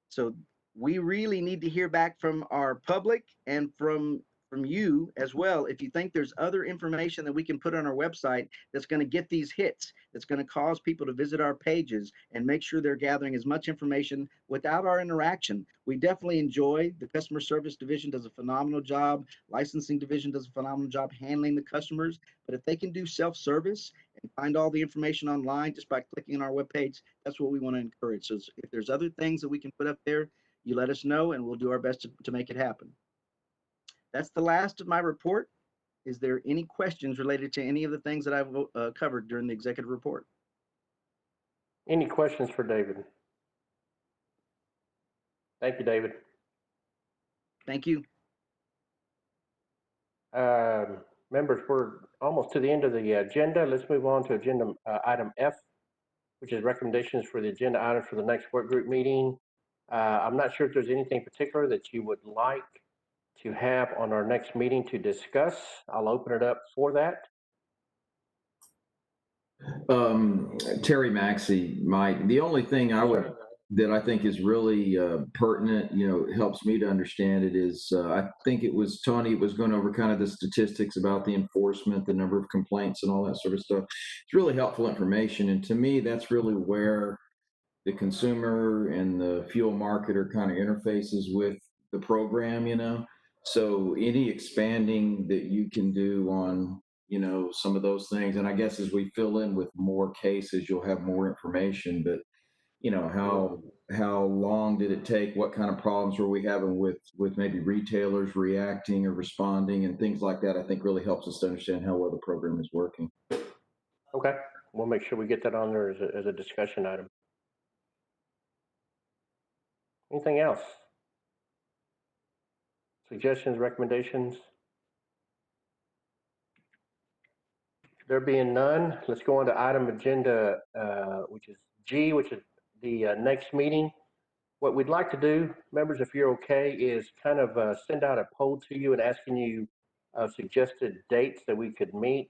So we really need to hear back from our public and from you as well. If you think there's other information that we can put on our website that's going to get these hits, that's going to cause people to visit our pages and make sure they're gathering as much information without our interaction. We definitely enjoy the customer service division does a phenomenal job. Licensing division does a phenomenal job handling the customers. But if they can do self-service and find all the information online just by clicking on our webpage, that's what we want to encourage. So if there's other things that we can put up there, you let us know and we'll do our best to make it happen. That's the last of my report. Is there any questions related to any of the things that I've covered during the executive report?
Any questions for David? Thank you, David.
Thank you.
Members, we're almost to the end of the agenda. Let's move on to agenda item F, which is recommendations for the agenda items for the next work group meeting. I'm not sure if there's anything particular that you would like to have on our next meeting to discuss. I'll open it up for that.
Terry Maxey, Mike. The only thing that I think is really pertinent, helps me to understand it is I think it was Tony was going over kind of the statistics about the enforcement, the number of complaints and all that sort of stuff. It's really helpful information. And to me, that's really where the consumer and the fuel marketer kind of interfaces with the program, So any expanding that you can do on, some of those things. And I guess as we fill in with more cases, you'll have more information. But, how long did it take? What kind of problems were we having with maybe retailers reacting or responding and things like that? I think really helps us to understand how well the program is working.
Okay, we'll make sure we get that on there as a discussion item. Anything else? Suggestions, recommendations? There being none, let's go on to item agenda, which is G, which is the next meeting. What we'd like to do, members, if you're okay, is kind of send out a poll to you and asking you suggested dates that we could meet.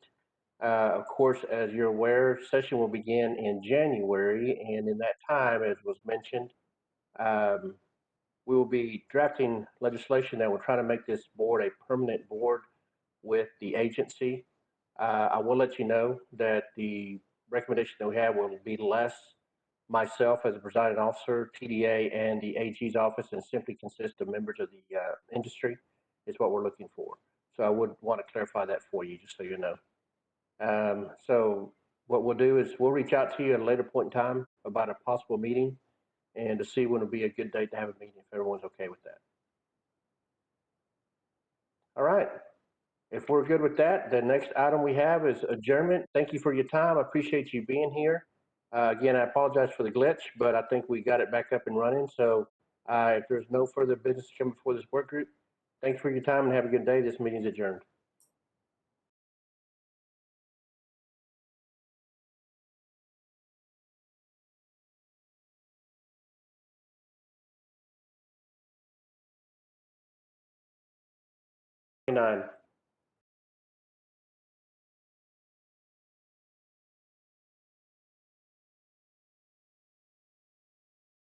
Of course, as you're aware, session will begin in January, and in that time, as was mentioned, we will be drafting legislation that will try to make this board a permanent board with the agency. I will let you know that the recommendation that we have will be less myself as a presiding officer, TDA, and the AG's office, and simply consist of members of the industry is what we're looking for. So I would want to clarify that for you, just so you know. So what we'll do is we'll reach out to you at a later point in time about a possible meeting and to see when would be a good date to have a meeting if everyone's okay with that. All right. If we're good with that, the next item we have is adjournment. Thank you for your time. I appreciate you being here. Again, I apologize for the glitch, but I think we got it back up and running. So if there's no further business to come before this work group, thanks for your time and have a good day. This meeting is adjourned. Nine.